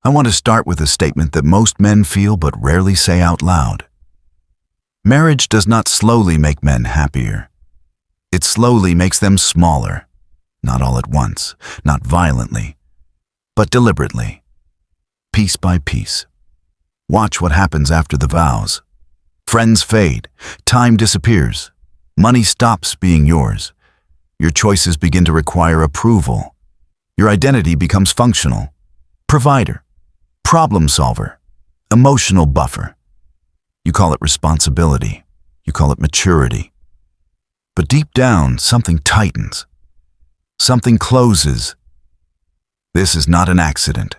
I want to start with a statement that most men feel but rarely say out loud. Marriage does not slowly make men happier. It slowly makes them smaller, not all at once, not violently, but deliberately, piece by piece. Watch what happens after the vows. Friends fade, time disappears, money stops being yours. Your choices begin to require approval. Your identity becomes functional, provider, problem solver, emotional buffer. You call it responsibility, you call it maturity. But deep down, something tightens, something closes. This is not an accident.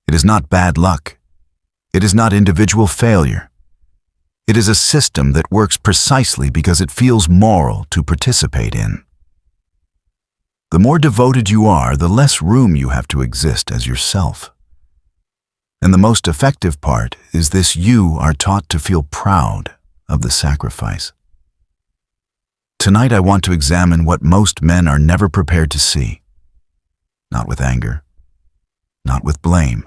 It is not bad luck. It is not individual failure. It is a system that works precisely because it feels moral to participate in. The more devoted you are, the less room you have to exist as yourself. And the most effective part is this: you are taught to feel proud of the sacrifice. Tonight I want to examine what most men are never prepared to see. Not with anger, not with blame,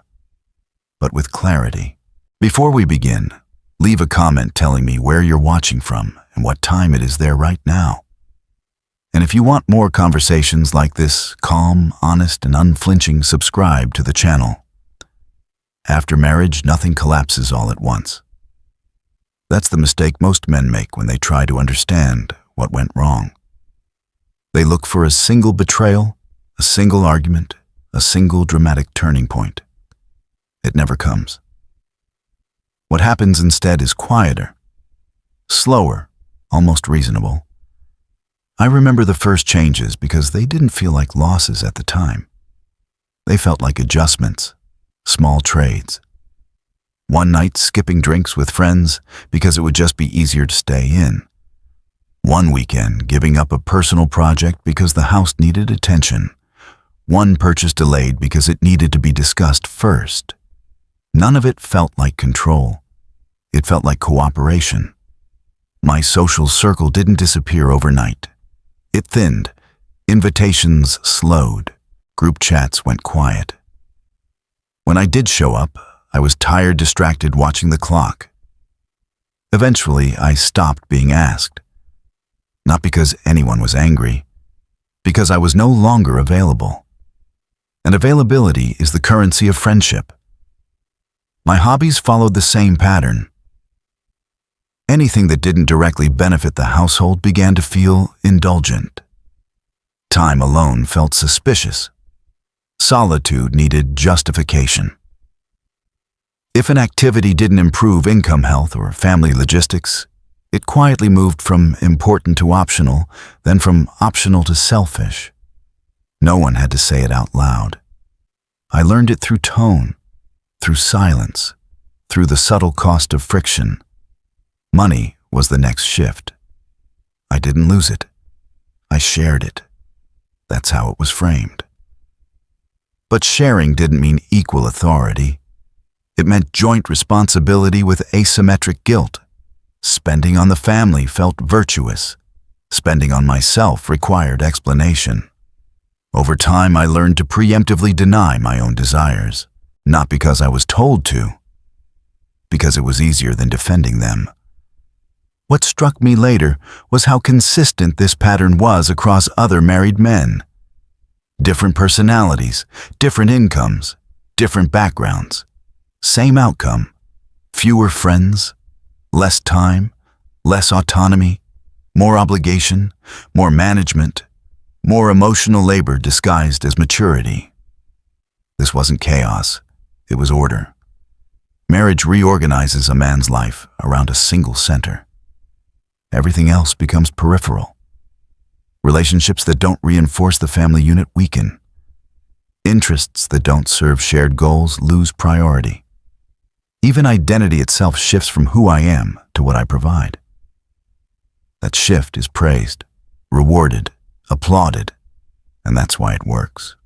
but with clarity. Before we begin, leave a comment telling me where you're watching from and what time it is there right now. And if you want more conversations like this, calm, honest, and unflinching, subscribe to the channel. After marriage, nothing collapses all at once. That's the mistake most men make when they try to understand what went wrong. They look for a single betrayal, a single argument, a single dramatic turning point. It never comes. What happens instead is quieter, slower, almost reasonable. I remember the first changes because they didn't feel like losses at the time. They felt like adjustments, small trades. One night skipping drinks with friends because it would just be easier to stay in. One weekend giving up a personal project because the house needed attention. One purchase delayed because it needed to be discussed first. None of it felt like control. It felt like cooperation. My social circle didn't disappear overnight. It thinned. Invitations slowed. Group chats went quiet. When I did show up, I was tired, distracted, watching the clock. Eventually, I stopped being asked. Not because anyone was angry, because I was no longer available. And availability is the currency of friendship. My hobbies followed the same pattern. Anything that didn't directly benefit the household began to feel indulgent. Time alone felt suspicious. Solitude needed justification. If an activity didn't improve income, health, or family logistics, it quietly moved from important to optional, then from optional to selfish. No one had to say it out loud. I learned it through tone, through silence, through the subtle cost of friction. Money was the next shift. I didn't lose it. I shared it. That's how it was framed. But sharing didn't mean equal authority. It meant joint responsibility with asymmetric guilt. Spending on the family felt virtuous. Spending on myself required explanation. Over time, I learned to preemptively deny my own desires. Not because I was told to, because it was easier than defending them. What struck me later was how consistent this pattern was across other married men. Different personalities, different incomes, different backgrounds. Same outcome: fewer friends, less time, less autonomy, more obligation, more management, more emotional labor disguised as maturity. This wasn't chaos. It was order. Marriage reorganizes a man's life around a single center. Everything else becomes peripheral. Relationships that don't reinforce the family unit weaken. Interests that don't serve shared goals lose priority. Even identity itself shifts from who I am to what I provide. That shift is praised, rewarded, applauded, and that's why it works.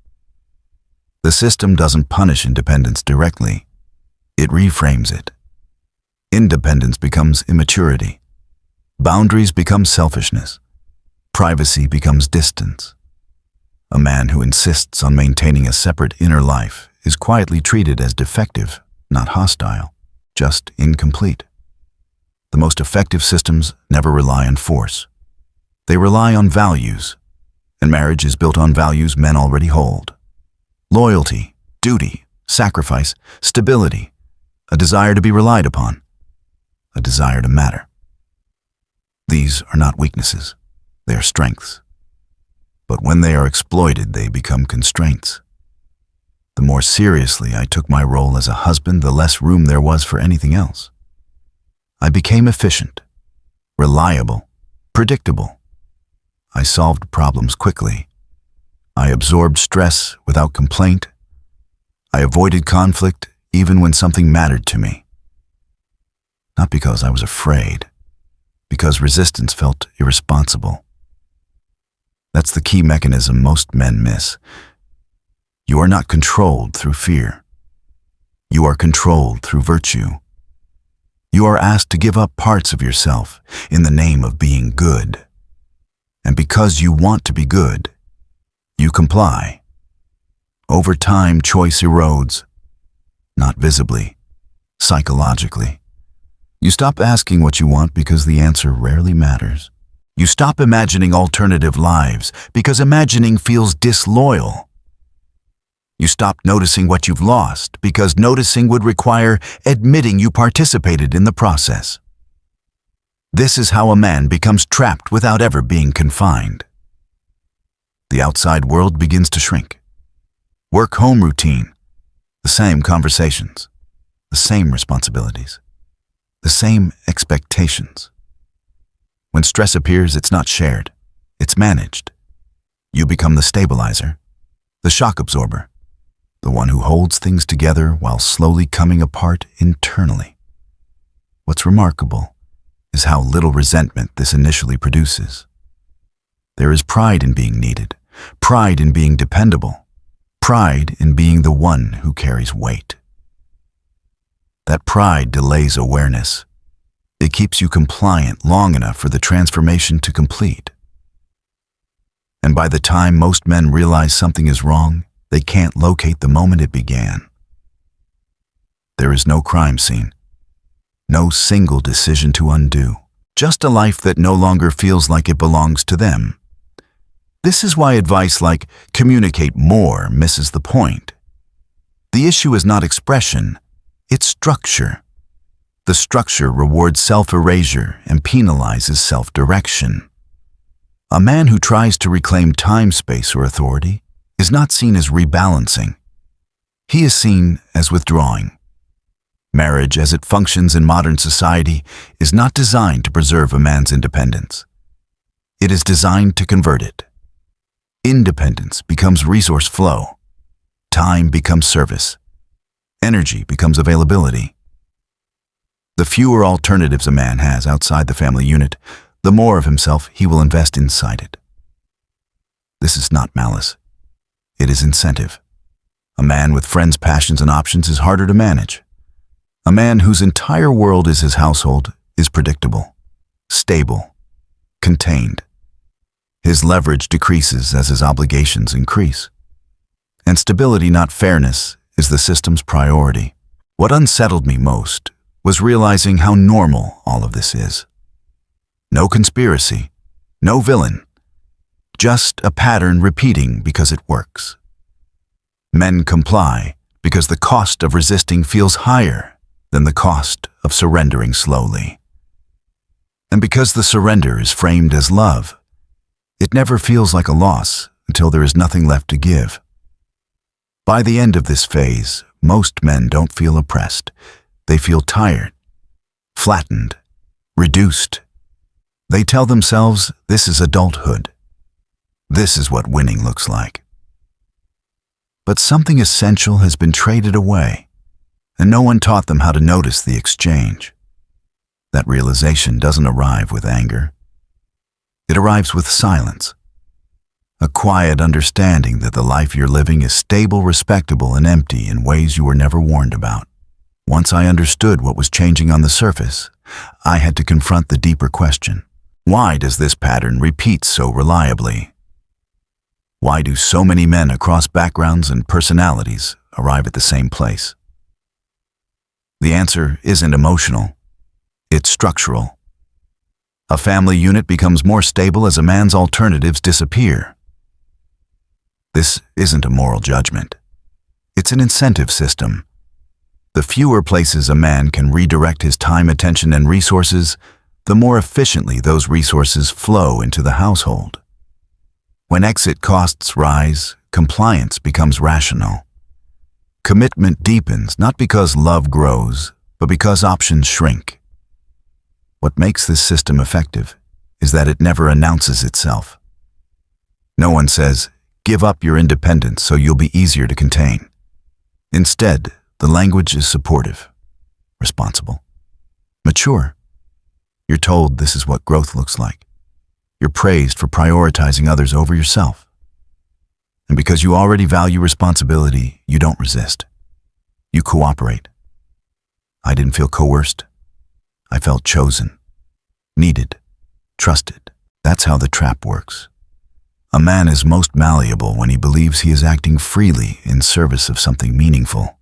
The system doesn't punish independence directly. It reframes it. Independence becomes immaturity. Boundaries become selfishness. Privacy becomes distance. A man who insists on maintaining a separate inner life is quietly treated as defective, not hostile, just incomplete. The most effective systems never rely on force. They rely on values, and marriage is built on values men already hold. Loyalty, duty, sacrifice, stability, a desire to be relied upon, a desire to matter. These are not weaknesses, they are strengths. But when they are exploited, they become constraints. The more seriously I took my role as a husband, the less room there was for anything else. I became efficient, reliable, predictable. I solved problems quickly. I absorbed stress without complaint. I avoided conflict even when something mattered to me. Not because I was afraid, because resistance felt irresponsible. That's the key mechanism most men miss. You are not controlled through fear. You are controlled through virtue. You are asked to give up parts of yourself in the name of being good. And because you want to be good, you comply. Over time, choice erodes, not visibly, psychologically. You stop asking what you want because the answer rarely matters. You stop imagining alternative lives because imagining feels disloyal. You stop noticing what you've lost because noticing would require admitting you participated in the process. This is how a man becomes trapped without ever being confined. The outside world begins to shrink. Work-home routine, the same conversations, the same responsibilities, the same expectations. When stress appears, it's not shared, it's managed. You become the stabilizer, the shock absorber, the one who holds things together while slowly coming apart internally. What's remarkable is how little resentment this initially produces. There is pride in being needed, pride in being dependable, pride in being the one who carries weight. That pride delays awareness. It keeps you compliant long enough for the transformation to complete. And by the time most men realize something is wrong, they can't locate the moment it began. There is no crime scene, no single decision to undo, just a life that no longer feels like it belongs to them. This is why advice like communicate more misses the point. The issue is not expression, it's structure. The structure rewards self-erasure and penalizes self-direction. A man who tries to reclaim time, space, or authority is not seen as rebalancing. He is seen as withdrawing. Marriage, as it functions in modern society, is not designed to preserve a man's independence. It is designed to convert it. Independence becomes resource flow. Time becomes service. Energy becomes availability. The fewer alternatives a man has outside the family unit, the more of himself he will invest inside it. This is not malice. It is incentive. A man with friends, passions, and options is harder to manage. A man whose entire world is his household is predictable, stable, contained. His leverage decreases as his obligations increase. And stability, not fairness, is the system's priority. What unsettled me most was realizing how normal all of this is. No conspiracy, no villain, just a pattern repeating because it works. Men comply because the cost of resisting feels higher than the cost of surrendering slowly. And because the surrender is framed as love, it never feels like a loss until there is nothing left to give. By the end of this phase, most men don't feel oppressed. They feel tired, flattened, reduced. They tell themselves this is adulthood. This is what winning looks like. But something essential has been traded away, and no one taught them how to notice the exchange. That realization doesn't arrive with anger. It arrives with silence. A quiet understanding that the life you're living is stable, respectable, and empty in ways you were never warned about. Once I understood what was changing on the surface, I had to confront the deeper question. Why does this pattern repeat so reliably? Why do so many men across backgrounds and personalities arrive at the same place. The answer isn't emotional, it's structural. A family unit becomes more stable as a man's alternatives disappear. This isn't a moral judgment. It's an incentive system. The fewer places a man can redirect his time, attention, and resources, the more efficiently those resources flow into the household. When exit costs rise, compliance becomes rational. Commitment deepens not because love grows, but because options shrink. What makes this system effective is that it never announces itself. No one says, "Give up your independence so you'll be easier to contain." Instead, the language is supportive, responsible, mature. You're told this is what growth looks like. You're praised for prioritizing others over yourself. And because you already value responsibility, you don't resist. You cooperate. I didn't feel coerced. I felt chosen, needed, trusted. That's how the trap works. A man is most malleable when he believes he is acting freely in service of something meaningful.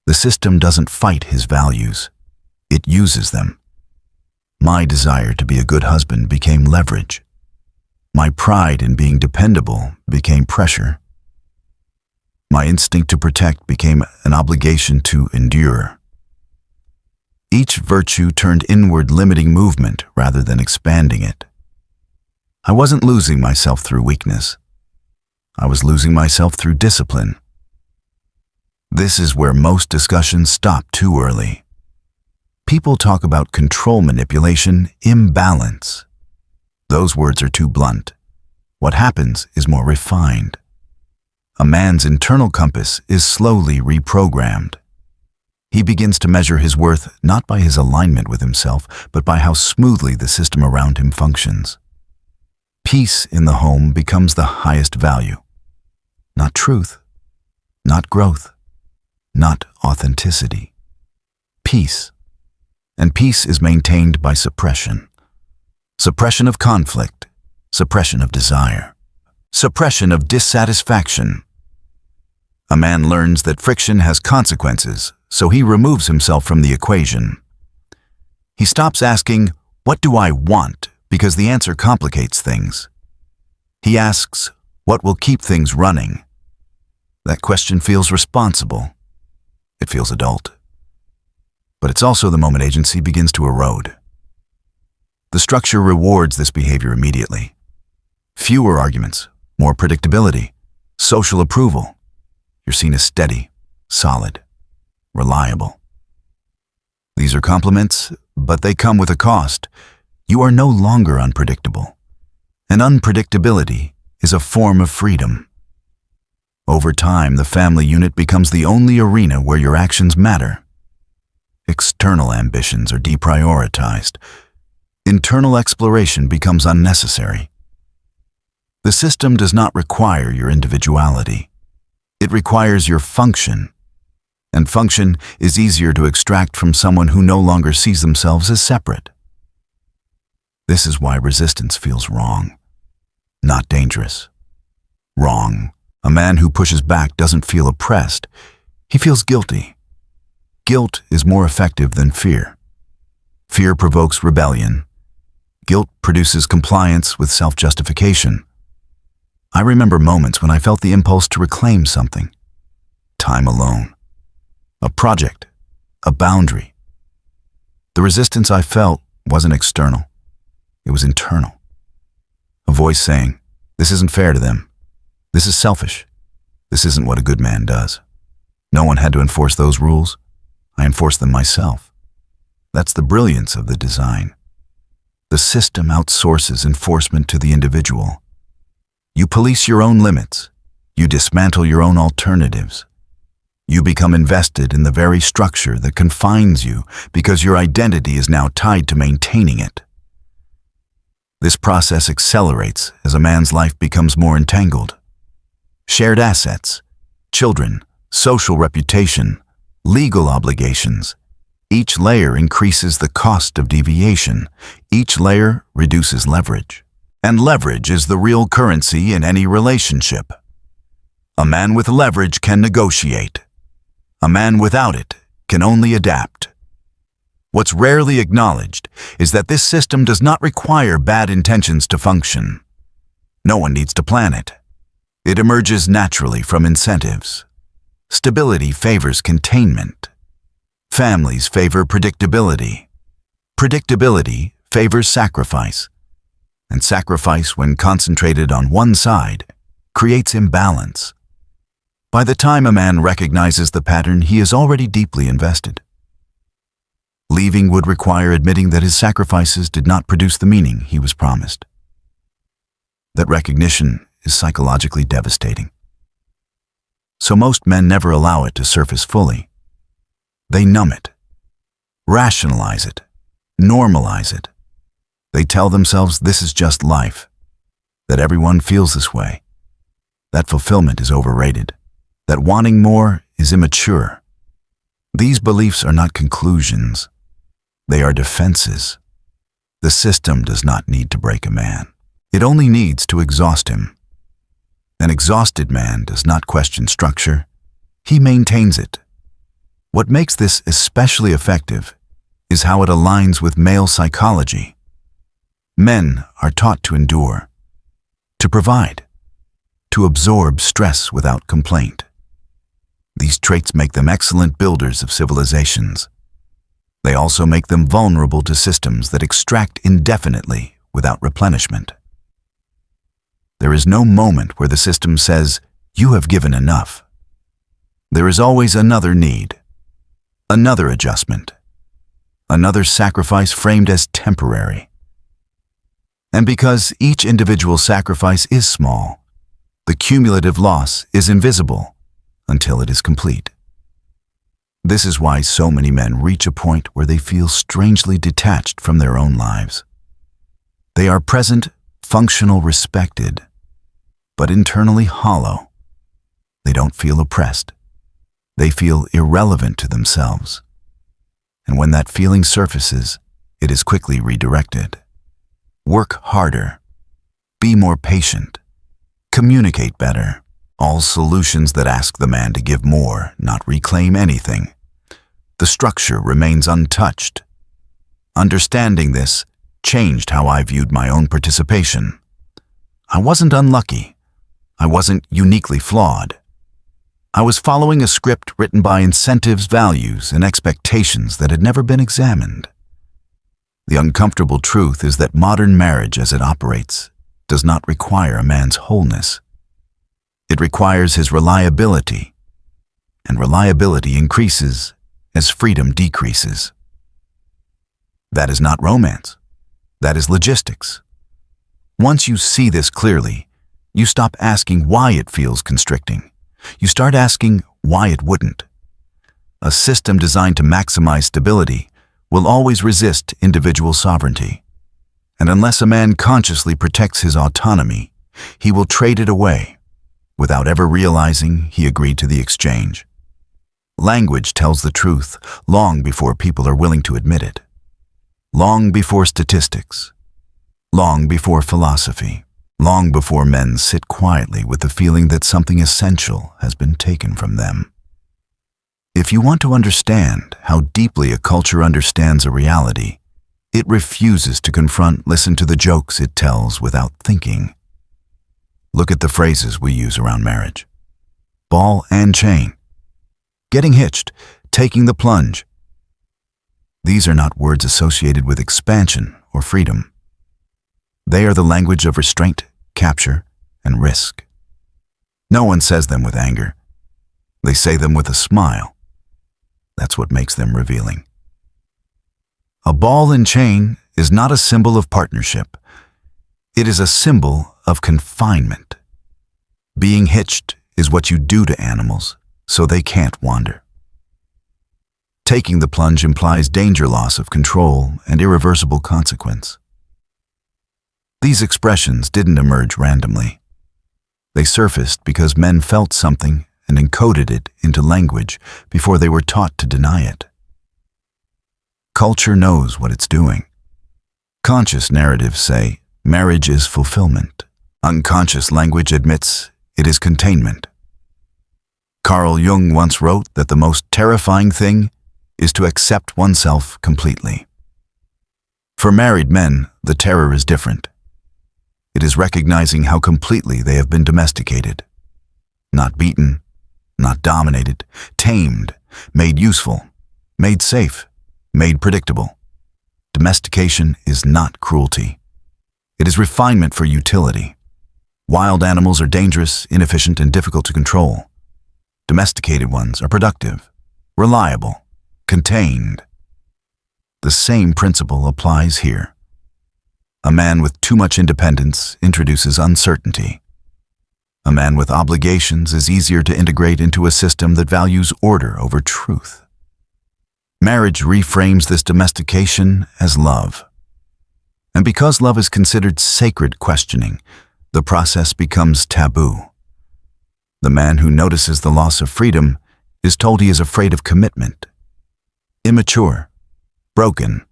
The system doesn't fight his values. It uses them. My desire to be a good husband became leverage. My pride in being dependable became pressure. My instinct to protect became an obligation to endure. Each virtue turned inward, limiting movement rather than expanding it. I wasn't losing myself through weakness. I was losing myself through discipline. This is where most discussions stop too early. People talk about control, manipulation, imbalance. Those words are too blunt. What happens is more refined. A man's internal compass is slowly reprogrammed. He begins to measure his worth not by his alignment with himself, but by how smoothly the system around him functions. Peace in the home becomes the highest value. Not truth, not growth, not authenticity. Peace. And peace is maintained by suppression. Suppression of conflict, suppression of desire, suppression of dissatisfaction. A man learns that friction has consequences, so he removes himself from the equation. He stops asking, "What do I want?" because the answer complicates things. He asks, "What will keep things running?" That question feels responsible. It feels adult. But it's also the moment agency begins to erode. The structure rewards this behavior immediately. Fewer arguments, more predictability, social approval. You're seen as steady, solid, reliable. These are compliments, but they come with a cost. You are no longer unpredictable. And unpredictability is a form of freedom. Over time, the family unit becomes the only arena where your actions matter. External ambitions are deprioritized. Internal exploration becomes unnecessary. The system does not require your individuality. It requires your function. And function is easier to extract from someone who no longer sees themselves as separate. This is why resistance feels wrong, not dangerous. Wrong. A man who pushes back doesn't feel oppressed. He feels guilty. Guilt is more effective than fear. Fear provokes rebellion. Guilt produces compliance with self-justification. I remember moments when I felt the impulse to reclaim something. Time alone. A project. A boundary. The resistance I felt wasn't external. It was internal. A voice saying, "This isn't fair to them. This is selfish. This isn't what a good man does." No one had to enforce those rules. I enforced them myself. That's the brilliance of the design. The system outsources enforcement to the individual. You police your own limits. You dismantle your own alternatives. You become invested in the very structure that confines you because your identity is now tied to maintaining it. This process accelerates as a man's life becomes more entangled. Shared assets, children, social reputation, legal obligations. Each layer increases the cost of deviation. Each layer reduces leverage. And leverage is the real currency in any relationship. A man with leverage can negotiate. A man without it can only adapt. What's rarely acknowledged is that this system does not require bad intentions to function. No one needs to plan it. It emerges naturally from incentives. Stability favors containment. Families favor predictability. Predictability favors sacrifice. And sacrifice, when concentrated on one side, creates imbalance. By the time a man recognizes the pattern, he is already deeply invested. Leaving would require admitting that his sacrifices did not produce the meaning he was promised. That recognition is psychologically devastating. So most men never allow it to surface fully. They numb it, rationalize it, normalize it. They tell themselves this is just life, that everyone feels this way, that fulfillment is overrated, that wanting more is immature. These beliefs are not conclusions. They are defenses. The system does not need to break a man. It only needs to exhaust him. An exhausted man does not question structure. He maintains it. What makes this especially effective is how it aligns with male psychology. Men are taught to endure, to provide, to absorb stress without complaint. These traits make them excellent builders of civilizations. They also make them vulnerable to systems that extract indefinitely without replenishment. There is no moment where the system says, "You have given enough." There is always another need, another adjustment, another sacrifice framed as temporary. And because each individual sacrifice is small, the cumulative loss is invisible until it is complete. This is why so many men reach a point where they feel strangely detached from their own lives. They are present, functional, respected, but internally hollow. They don't feel oppressed. They feel irrelevant to themselves. And when that feeling surfaces, it is quickly redirected. Work harder. Be more patient. Communicate better. All solutions that ask the man to give more, not reclaim anything. The structure remains untouched. Understanding this changed how I viewed my own participation. I wasn't unlucky. I wasn't uniquely flawed. I was following a script written by incentives, values, and expectations that had never been examined. The uncomfortable truth is that modern marriage as it operates does not require a man's wholeness. It requires his reliability, and reliability increases as freedom decreases. That is not romance. That is logistics. Once you see this clearly, you stop asking why it feels constricting. You start asking why it wouldn't. A system designed to maximize stability will always resist individual sovereignty. And unless a man consciously protects his autonomy, he will trade it away, without ever realizing he agreed to the exchange. Language tells the truth long before people are willing to admit it. Long before statistics. Long before philosophy. Long before men sit quietly with the feeling that something essential has been taken from them. If you want to understand how deeply a culture understands a reality, it refuses to confront, listen to the jokes it tells without thinking. Look at the phrases we use around marriage. Ball and chain. Getting hitched. Taking the plunge. These are not words associated with expansion or freedom. They are the language of restraint, capture, and risk. No one says them with anger. They say them with a smile. That's what makes them revealing. A ball and chain is not a symbol of partnership. It is a symbol of confinement. Being hitched is what you do to animals so they can't wander. Taking the plunge implies danger, loss of control, and irreversible consequence. These expressions didn't emerge randomly. They surfaced because men felt something and encoded it into language before they were taught to deny it. Culture knows what it's doing. Conscious narratives say, marriage is fulfillment. Unconscious language admits it is containment. Carl Jung once wrote that the most terrifying thing is to accept oneself completely. For married men, the terror is different. It is recognizing how completely they have been domesticated. Not beaten, not dominated, tamed, made useful, made safe, made predictable. Domestication is not cruelty. It is refinement for utility. Wild animals are dangerous, inefficient, and difficult to control. Domesticated ones are productive, reliable, contained. The same principle applies here. A man with too much independence introduces uncertainty. A man with obligations is easier to integrate into a system that values order over truth. Marriage reframes this domestication as love. And because love is considered sacred questioning, the process becomes taboo. The man who notices the loss of freedom is told he is afraid of commitment. Immature, broken.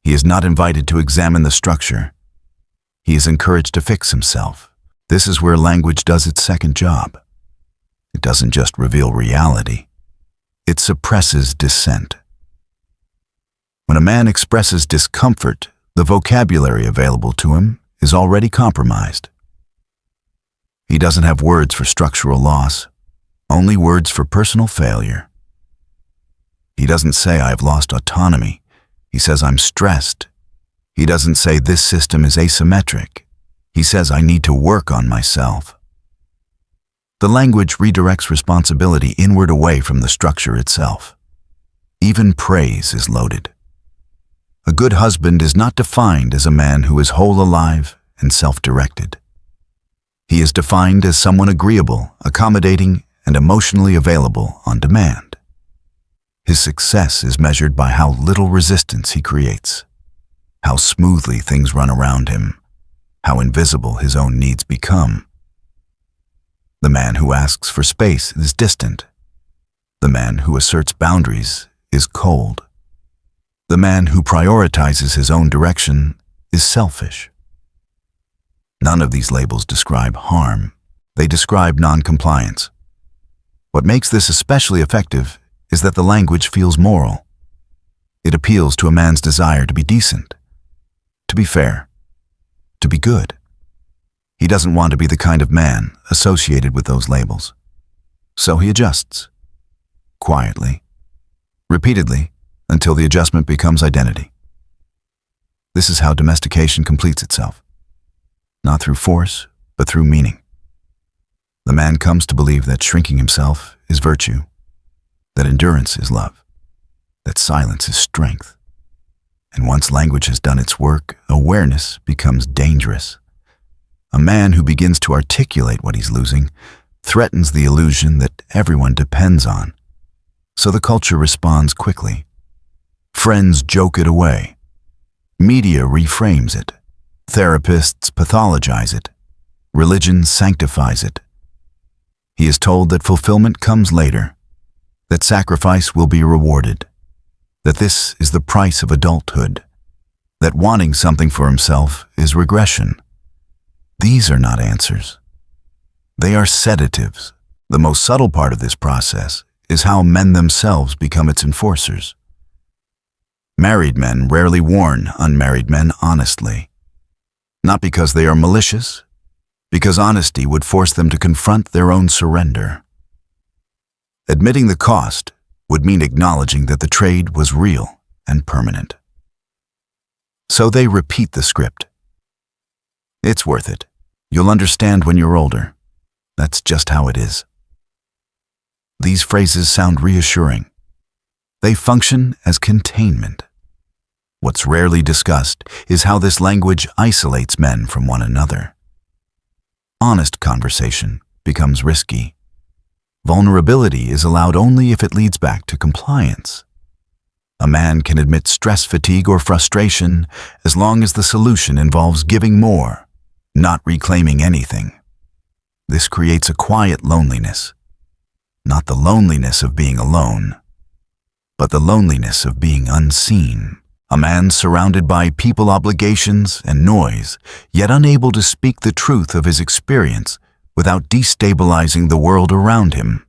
He is not invited to examine the structure. He is encouraged to fix himself. This is where language does its second job. It doesn't just reveal reality. It suppresses dissent. When a man expresses discomfort, the vocabulary available to him is already compromised. He doesn't have words for structural loss, only words for personal failure. He doesn't say, "I've lost autonomy." He says, "I'm stressed." He doesn't say, "This system is asymmetric." He says, "I need to work on myself." The language redirects responsibility inward away from the structure itself. Even praise is loaded. A good husband is not defined as a man who is whole alive and self-directed. He is defined as someone agreeable, accommodating, and emotionally available on demand. His success is measured by how little resistance he creates, how smoothly things run around him, how invisible his own needs become. The man who asks for space is distant. The man who asserts boundaries is cold. The man who prioritizes his own direction is selfish. None of these labels describe harm. They describe non-compliance. What makes this especially effective is that the language feels moral. It appeals to a man's desire to be decent, to be fair, to be good. He doesn't want to be the kind of man associated with those labels. So he adjusts, quietly, repeatedly, until the adjustment becomes identity. This is how domestication completes itself, not through force, but through meaning. The man comes to believe that shrinking himself is virtue, that endurance is love, that silence is strength. And once language has done its work, awareness becomes dangerous. A man who begins to articulate what he's losing threatens the illusion that everyone depends on. So the culture responds quickly. Friends joke it away. Media reframes it. Therapists pathologize it. Religion sanctifies it. He is told that fulfillment comes later, that sacrifice will be rewarded, that this is the price of adulthood, that wanting something for himself is regression. These are not answers. They are sedatives. The most subtle part of this process is how men themselves become its enforcers. Married men rarely warn unmarried men honestly. Not because they are malicious, because honesty would force them to confront their own surrender. Admitting the cost would mean acknowledging that the trade was real and permanent. So they repeat the script. It's worth it. You'll understand when you're older. That's just how it is. These phrases sound reassuring. They function as containment. What's rarely discussed is how this language isolates men from one another. Honest conversation becomes risky. Vulnerability is allowed only if it leads back to compliance. A man can admit stress fatigue or frustration as long as the solution involves giving more, not reclaiming anything. This creates a quiet loneliness, not the loneliness of being alone, but the loneliness of being unseen. A man surrounded by people obligations and noise, yet unable to speak the truth of his experience without destabilizing the world around him.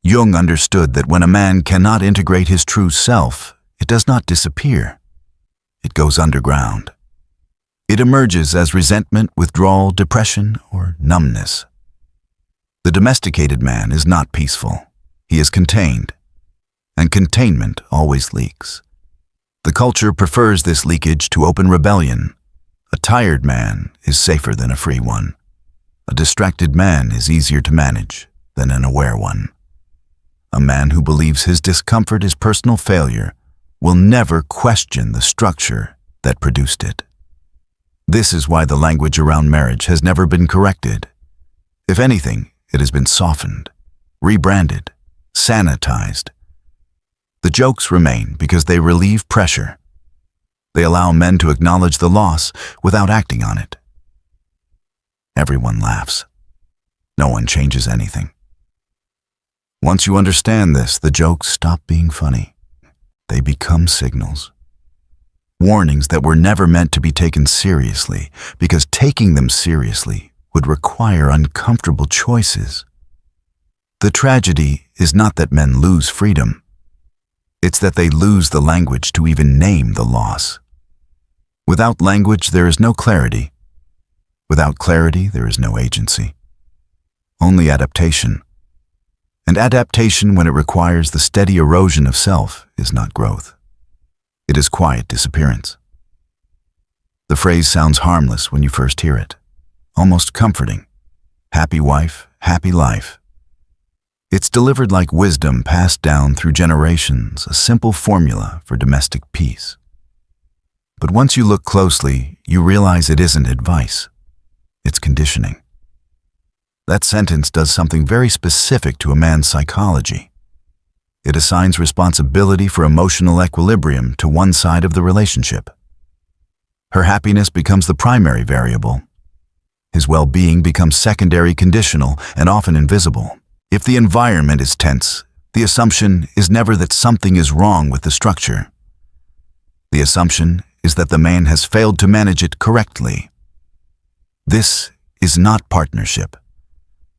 Jung understood that when a man cannot integrate his true self, it does not disappear. It goes underground. It emerges as resentment, withdrawal, depression, or numbness. The domesticated man is not peaceful. He is contained, and containment always leaks. The culture prefers this leakage to open rebellion. A tired man is safer than a free one. A distracted man is easier to manage than an aware one. A man who believes his discomfort is personal failure will never question the structure that produced it. This is why the language around marriage has never been corrected. If anything, it has been softened, rebranded, sanitized. The jokes remain because they relieve pressure. They allow men to acknowledge the loss without acting on it. Everyone laughs. No one changes anything. Once you understand this, the jokes stop being funny. They become signals. Warnings that were never meant to be taken seriously, because taking them seriously would require uncomfortable choices. The tragedy is not that men lose freedom. It's that they lose the language to even name the loss. Without language, there is no clarity. Without clarity, there is no agency. Only adaptation. And adaptation, when it requires the steady erosion of self, is not growth. It is quiet disappearance. The phrase sounds harmless when you first hear it, almost comforting. Happy wife, happy life. It's delivered like wisdom passed down through generations, a simple formula for domestic peace. But once you look closely, you realize it isn't advice. It's conditioning. That sentence does something very specific to a man's psychology. It assigns responsibility for emotional equilibrium to one side of the relationship. Her happiness becomes the primary variable. His well-being becomes secondary, conditional, and often invisible. If the environment is tense, the assumption is never that something is wrong with the structure. The assumption is that the man has failed to manage it correctly. This is not partnership.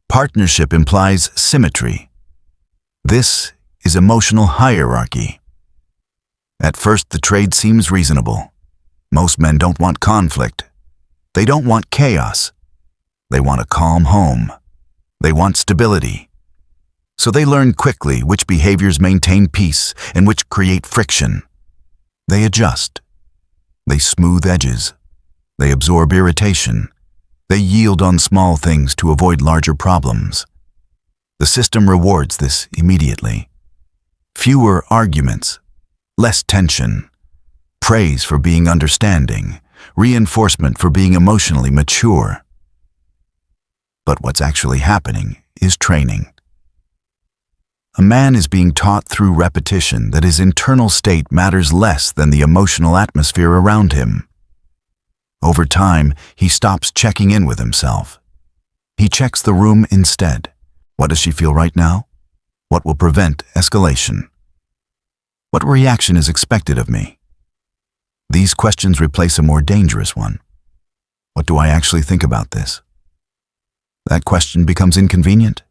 Partnership implies symmetry. This is emotional hierarchy. At first, the trade seems reasonable. Most men don't want conflict. They don't want chaos. They want a calm home. They want stability. So they learn quickly which behaviors maintain peace and which create friction. They adjust. They smooth edges. They absorb irritation. They yield on small things to avoid larger problems. The system rewards this immediately. Fewer arguments, less tension, praise for being understanding, reinforcement for being emotionally mature. But what's actually happening is training. A man is being taught through repetition that his internal state matters less than the emotional atmosphere around him. Over time, he stops checking in with himself. He checks the room instead. What does she feel right now? What will prevent escalation? What reaction is expected of me? These questions replace a more dangerous one. What do I actually think about this? That question becomes inconvenient.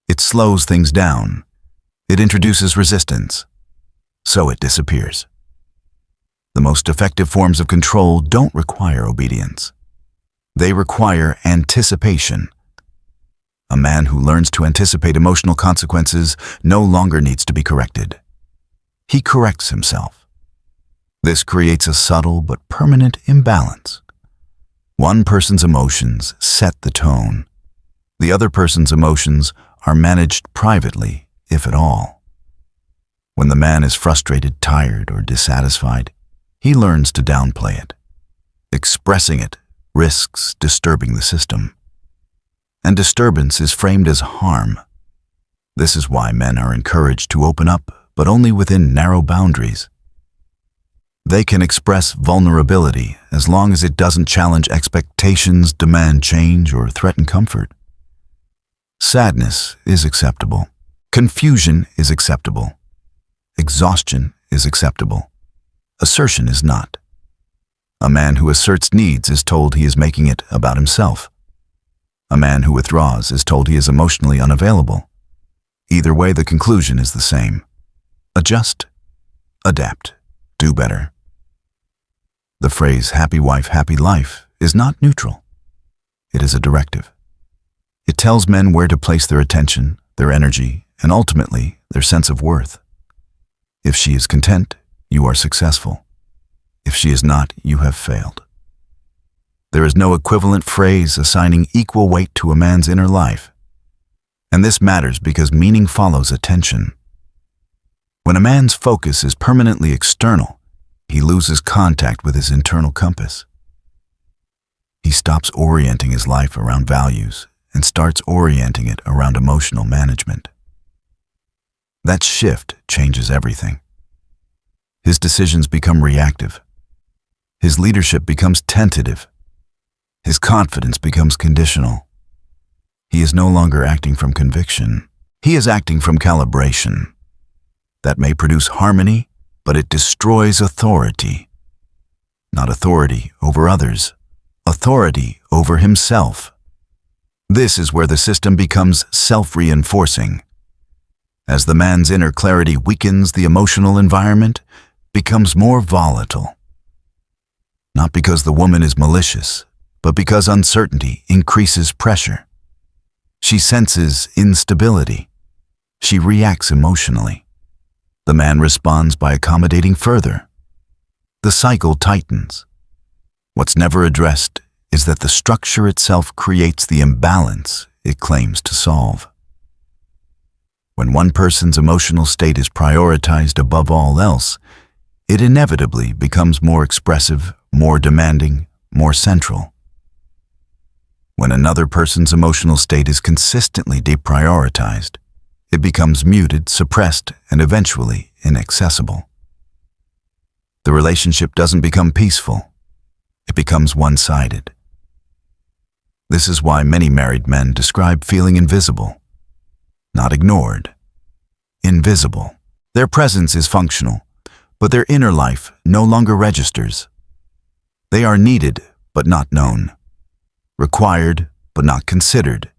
It slows things down. It introduces resistance. So it disappears. The most effective forms of control don't require obedience. They require anticipation. A man who learns to anticipate emotional consequences no longer needs to be corrected. He corrects himself. This creates a subtle but permanent imbalance. One person's emotions set the tone. The other person's emotions are managed privately, if at all. When the man is frustrated, tired, or dissatisfied, he learns to downplay it. Expressing it risks disturbing the system. And disturbance is framed as harm. This is why men are encouraged to open up, but only within narrow boundaries. They can express vulnerability as long as it doesn't challenge expectations, demand change, or threaten comfort. Sadness is acceptable. Confusion is acceptable. Exhaustion is acceptable. Assertion is not. A man who asserts needs is told he is making it about himself. A man who withdraws is told he is emotionally unavailable. Either way, the conclusion is the same. Adjust, adapt, do better. The phrase happy wife, happy life is not neutral. It is a directive. It tells men where to place their attention, their energy, and ultimately their sense of worth. If she is content, you are successful. If she is not, you have failed. There is no equivalent phrase assigning equal weight to a man's inner life. And this matters because meaning follows attention. When a man's focus is permanently external, he loses contact with his internal compass. He stops orienting his life around values and starts orienting it around emotional management. That shift changes everything. His decisions become reactive. His leadership becomes tentative. His confidence becomes conditional. He is no longer acting from conviction. He is acting from calibration. That may produce harmony, but it destroys authority. Not authority over others, authority over himself. This is where the system becomes self-reinforcing. As the man's inner clarity weakens, the emotional environment becomes more volatile. Not because the woman is malicious, but because uncertainty increases pressure. She senses instability. She reacts emotionally. The man responds by accommodating further. The cycle tightens. What's never addressed is that the structure itself creates the imbalance it claims to solve. When one person's emotional state is prioritized above all else, it inevitably becomes more expressive, more demanding, more central. When another person's emotional state is consistently deprioritized, it becomes muted, suppressed, and eventually inaccessible. The relationship doesn't become peaceful. It becomes one-sided. This is why many married men describe feeling invisible. Not ignored. Invisible. Their presence is functional, but their inner life no longer registers. They are needed, but not known. Required, but not considered.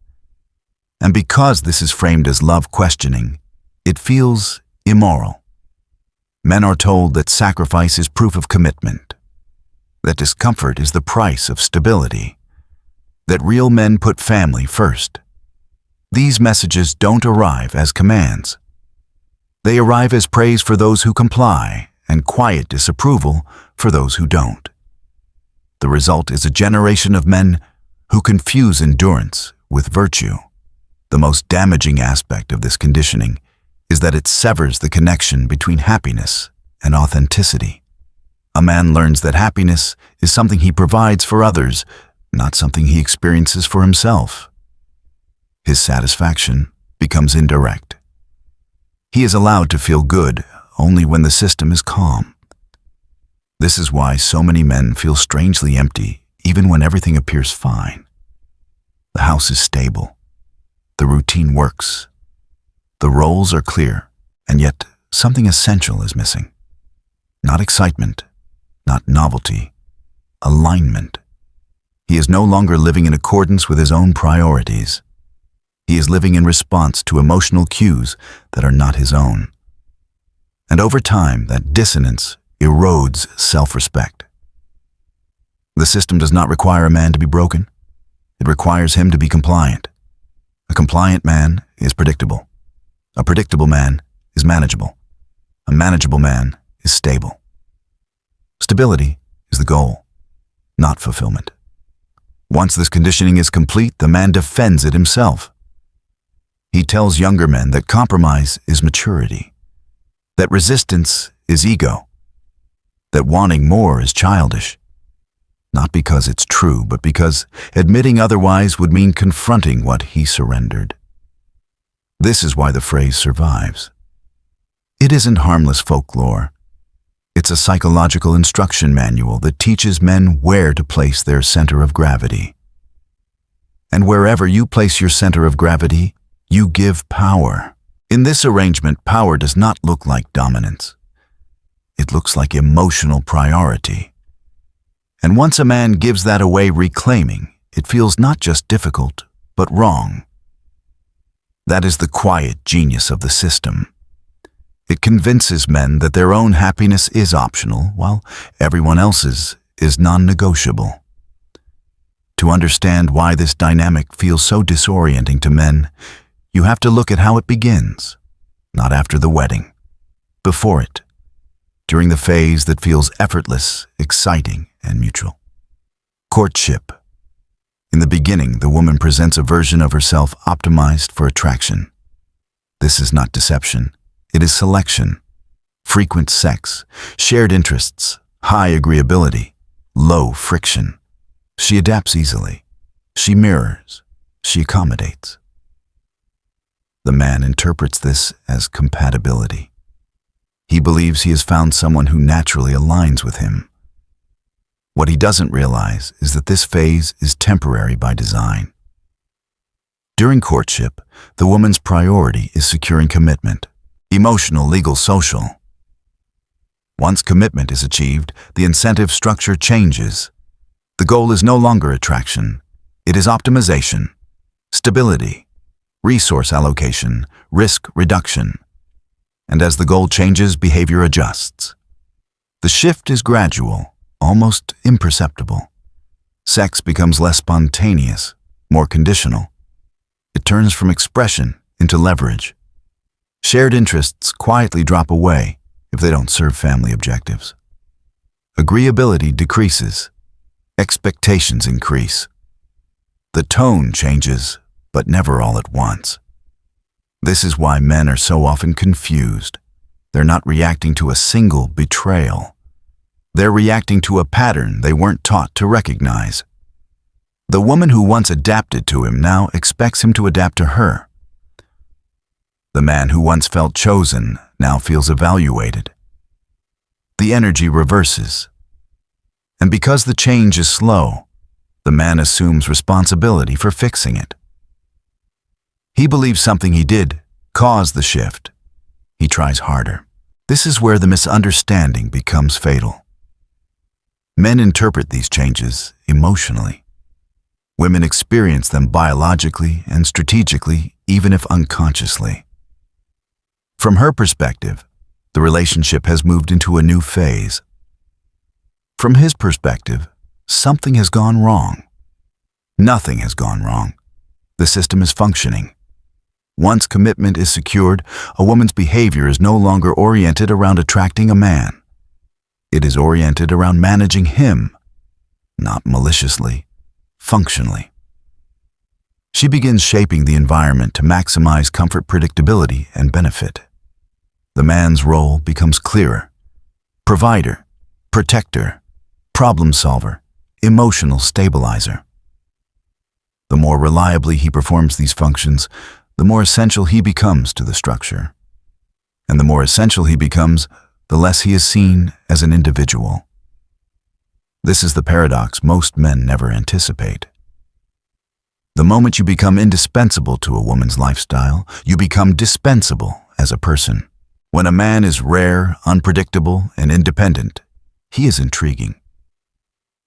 And because this is framed as love questioning, it feels immoral. Men are told that sacrifice is proof of commitment, that discomfort is the price of stability, that real men put family first. These messages don't arrive as commands. They arrive as praise for those who comply and quiet disapproval for those who don't. The result is a generation of men who confuse endurance with virtue. The most damaging aspect of this conditioning is that it severs the connection between happiness and authenticity. A man learns that happiness is something he provides for others, not something he experiences for himself. His satisfaction becomes indirect. He is allowed to feel good only when the system is calm. This is why so many men feel strangely empty even when everything appears fine. The house is stable. The routine works. The roles are clear, and yet something essential is missing. Not excitement, not novelty, alignment. He is no longer living in accordance with his own priorities. He is living in response to emotional cues that are not his own. And over time, that dissonance erodes self-respect. The system does not require a man to be broken. It requires him to be compliant. A compliant man is predictable. A predictable man is manageable. A manageable man is stable. Stability is the goal, not fulfillment. Once this conditioning is complete, the man defends it himself. He tells younger men that compromise is maturity, that resistance is ego, that wanting more is childish. Not because it's true, but because admitting otherwise would mean confronting what he surrendered. This is why the phrase survives. It isn't harmless folklore. It's a psychological instruction manual that teaches men where to place their center of gravity. And wherever you place your center of gravity, you give power. In this arrangement, power does not look like dominance. It looks like emotional priority. And once a man gives that away reclaiming, it feels not just difficult, but wrong. That is the quiet genius of the system. It convinces men that their own happiness is optional, while everyone else's is non-negotiable. To understand why this dynamic feels so disorienting to men, you have to look at how it begins, not after the wedding, before it, during the phase that feels effortless, exciting, and mutual. Courtship. In the beginning, the woman presents a version of herself optimized for attraction. This is not deception. It is selection. Frequent sex, shared interests, high agreeability, low friction. She adapts easily. She mirrors. She accommodates. The man interprets this as compatibility. He believes he has found someone who naturally aligns with him. What he doesn't realize is that this phase is temporary by design. During courtship, the woman's priority is securing commitment, emotional, legal, social. Once commitment is achieved, the incentive structure changes. The goal is no longer attraction. It is optimization, stability, resource allocation, risk reduction. And as the goal changes, behavior adjusts. The shift is gradual, almost imperceptible. Sex becomes less spontaneous, more conditional. It turns from expression into leverage. Shared interests quietly drop away if they don't serve family objectives. Agreeability decreases. Expectations increase. The tone changes, but never all at once. This is why men are so often confused. They're not reacting to a single betrayal. They're reacting to a pattern they weren't taught to recognize. The woman who once adapted to him now expects him to adapt to her. The man who once felt chosen now feels evaluated. The energy reverses. And because the change is slow, the man assumes responsibility for fixing it. He believes something he did caused the shift. He tries harder. This is where the misunderstanding becomes fatal. Men interpret these changes emotionally. Women experience them biologically and strategically, even if unconsciously. From her perspective, the relationship has moved into a new phase. From his perspective, something has gone wrong. Nothing has gone wrong. The system is functioning. Once commitment is secured, a woman's behavior is no longer oriented around attracting a man. It is oriented around managing him, not maliciously, functionally. She begins shaping the environment to maximize comfort, predictability, and benefit. The man's role becomes clearer: provider, protector, problem solver, emotional stabilizer. The more reliably he performs these functions, the more essential he becomes to the structure. And the more essential he becomes, the less he is seen as an individual. This is the paradox most men never anticipate. The moment you become indispensable to a woman's lifestyle, you become dispensable as a person. When a man is rare, unpredictable, and independent, he is intriguing.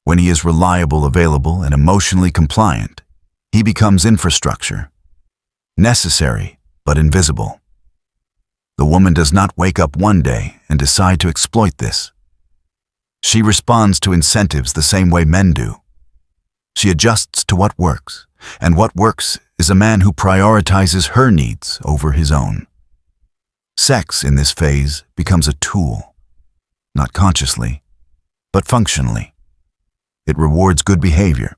When he is reliable, available, and emotionally compliant, he becomes infrastructure, necessary but invisible. The woman does not wake up one day and decide to exploit this. She responds to incentives the same way men do. She adjusts to what works, and what works is a man who prioritizes her needs over his own. Sex in this phase becomes a tool, not consciously, but functionally. It rewards good behavior.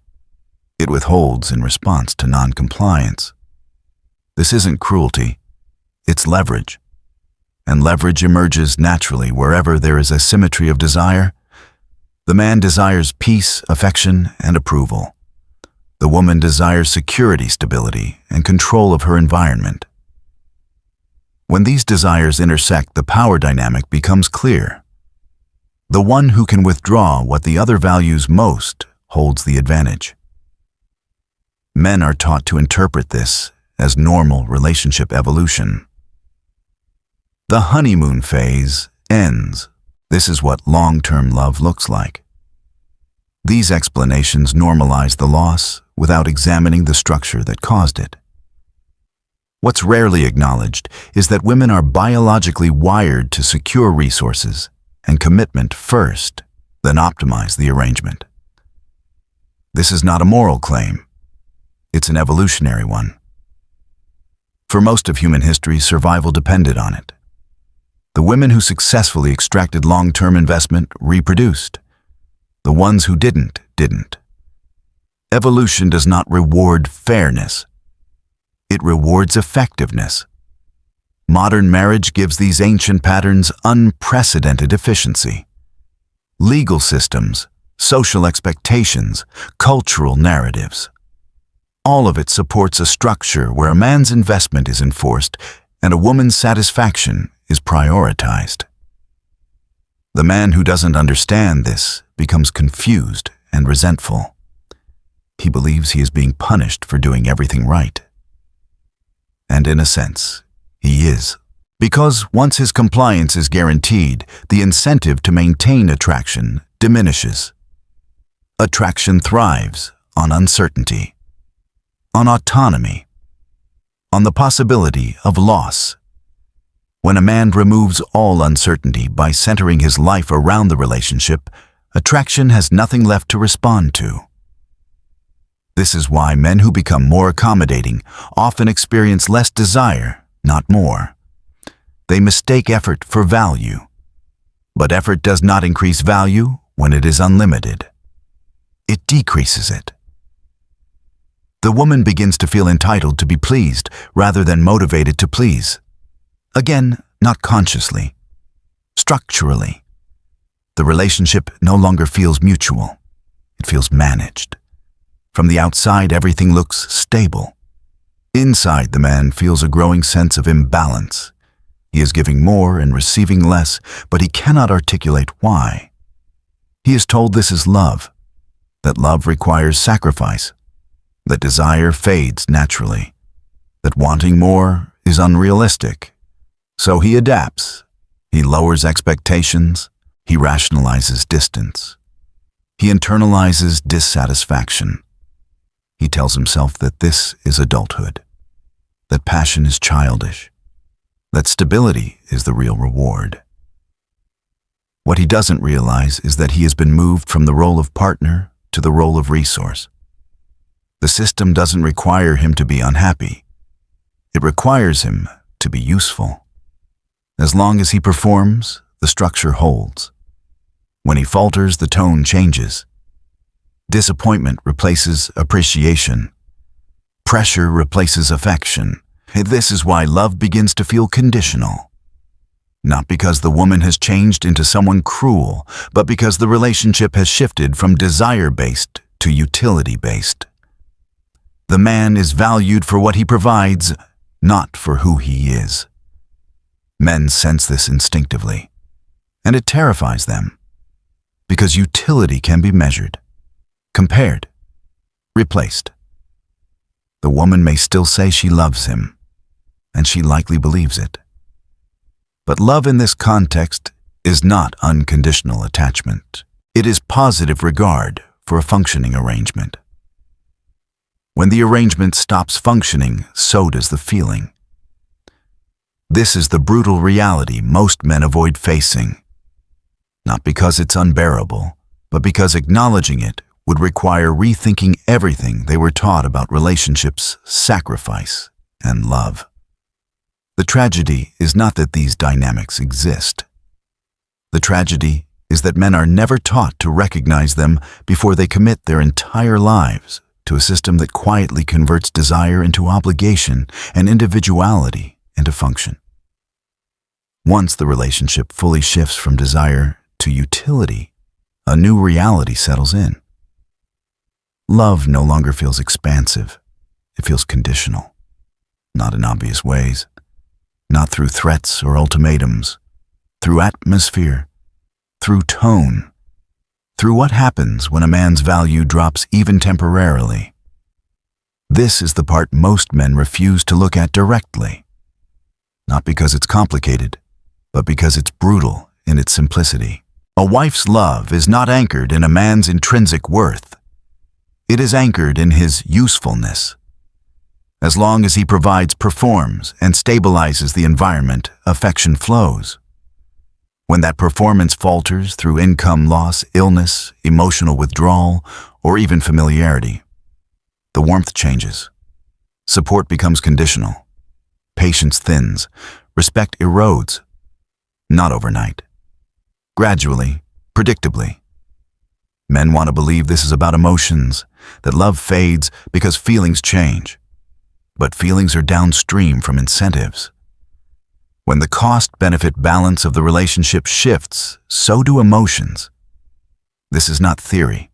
It withholds in response to non-compliance. This isn't cruelty, it's leverage. And leverage emerges naturally wherever there is a symmetry of desire. The man desires peace, affection, and approval. The woman desires security, stability, and control of her environment. When these desires intersect, the power dynamic becomes clear. The one who can withdraw what the other values most holds the advantage. Men are taught to interpret this as normal relationship evolution. The honeymoon phase ends. This is what long-term love looks like. These explanations normalize the loss without examining the structure that caused it. What's rarely acknowledged is that women are biologically wired to secure resources and commitment first, then optimize the arrangement. This is not a moral claim. It's an evolutionary one. For most of human history, survival depended on it. The women who successfully extracted long-term investment reproduced. The ones who didn't. Evolution does not reward fairness. It rewards effectiveness. Modern marriage gives these ancient patterns unprecedented efficiency. Legal systems, social expectations, cultural narratives. All of it supports a structure where a man's investment is enforced and a woman's satisfaction is prioritized. The man who doesn't understand this becomes confused and resentful. He believes he is being punished for doing everything right. And in a sense, he is. Because once his compliance is guaranteed, the incentive to maintain attraction diminishes. Attraction thrives on uncertainty, on autonomy, on the possibility of loss. When a man removes all uncertainty by centering his life around the relationship, attraction has nothing left to respond to. This is why men who become more accommodating often experience less desire, not more. They mistake effort for value. But effort does not increase value when it is unlimited. It decreases it. The woman begins to feel entitled to be pleased rather than motivated to please. Again, not consciously. Structurally. The relationship no longer feels mutual. It feels managed. From the outside, everything looks stable. Inside, the man feels a growing sense of imbalance. He is giving more and receiving less, but he cannot articulate why. He is told this is love, that love requires sacrifice, that desire fades naturally, that wanting more is unrealistic. So he adapts. He lowers expectations. He rationalizes distance. He internalizes dissatisfaction. He tells himself that this is adulthood, that passion is childish, that stability is the real reward. What he doesn't realize is that he has been moved from the role of partner to the role of resource. The system doesn't require him to be unhappy. It requires him to be useful. As long as he performs, the structure holds. When he falters, the tone changes. Disappointment replaces appreciation. Pressure replaces affection. This is why love begins to feel conditional. Not because the woman has changed into someone cruel, but because the relationship has shifted from desire-based to utility-based. The man is valued for what he provides, not for who he is. Men sense this instinctively, and it terrifies them, because utility can be measured, compared, replaced. The woman may still say she loves him, and she likely believes it. But love in this context is not unconditional attachment. It is positive regard for a functioning arrangement. When the arrangement stops functioning, so does the feeling. This is the brutal reality most men avoid facing. Not because it's unbearable, but because acknowledging it would require rethinking everything they were taught about relationships, sacrifice, and love. The tragedy is not that these dynamics exist. The tragedy is that men are never taught to recognize them before they commit their entire lives to a system that quietly converts desire into obligation and individuality into function. Once the relationship fully shifts from desire to utility, a new reality settles in. Love no longer feels expansive. It feels conditional, not in obvious ways, not through threats or ultimatums, through atmosphere, through tone, through what happens when a man's value drops even temporarily. This is the part most men refuse to look at directly, not because it's complicated, but because it's brutal in its simplicity. A wife's love is not anchored in a man's intrinsic worth. It is anchored in his usefulness. As long as he provides, performs, and stabilizes the environment, affection flows. When that performance falters through income loss, illness, emotional withdrawal, or even familiarity, the warmth changes. Support becomes conditional. Patience thins. Respect erodes. Not overnight. Gradually, predictably. Men want to believe this is about emotions, that love fades because feelings change. But feelings are downstream from incentives. When the cost-benefit balance of the relationship shifts, so do emotions. This is not theory.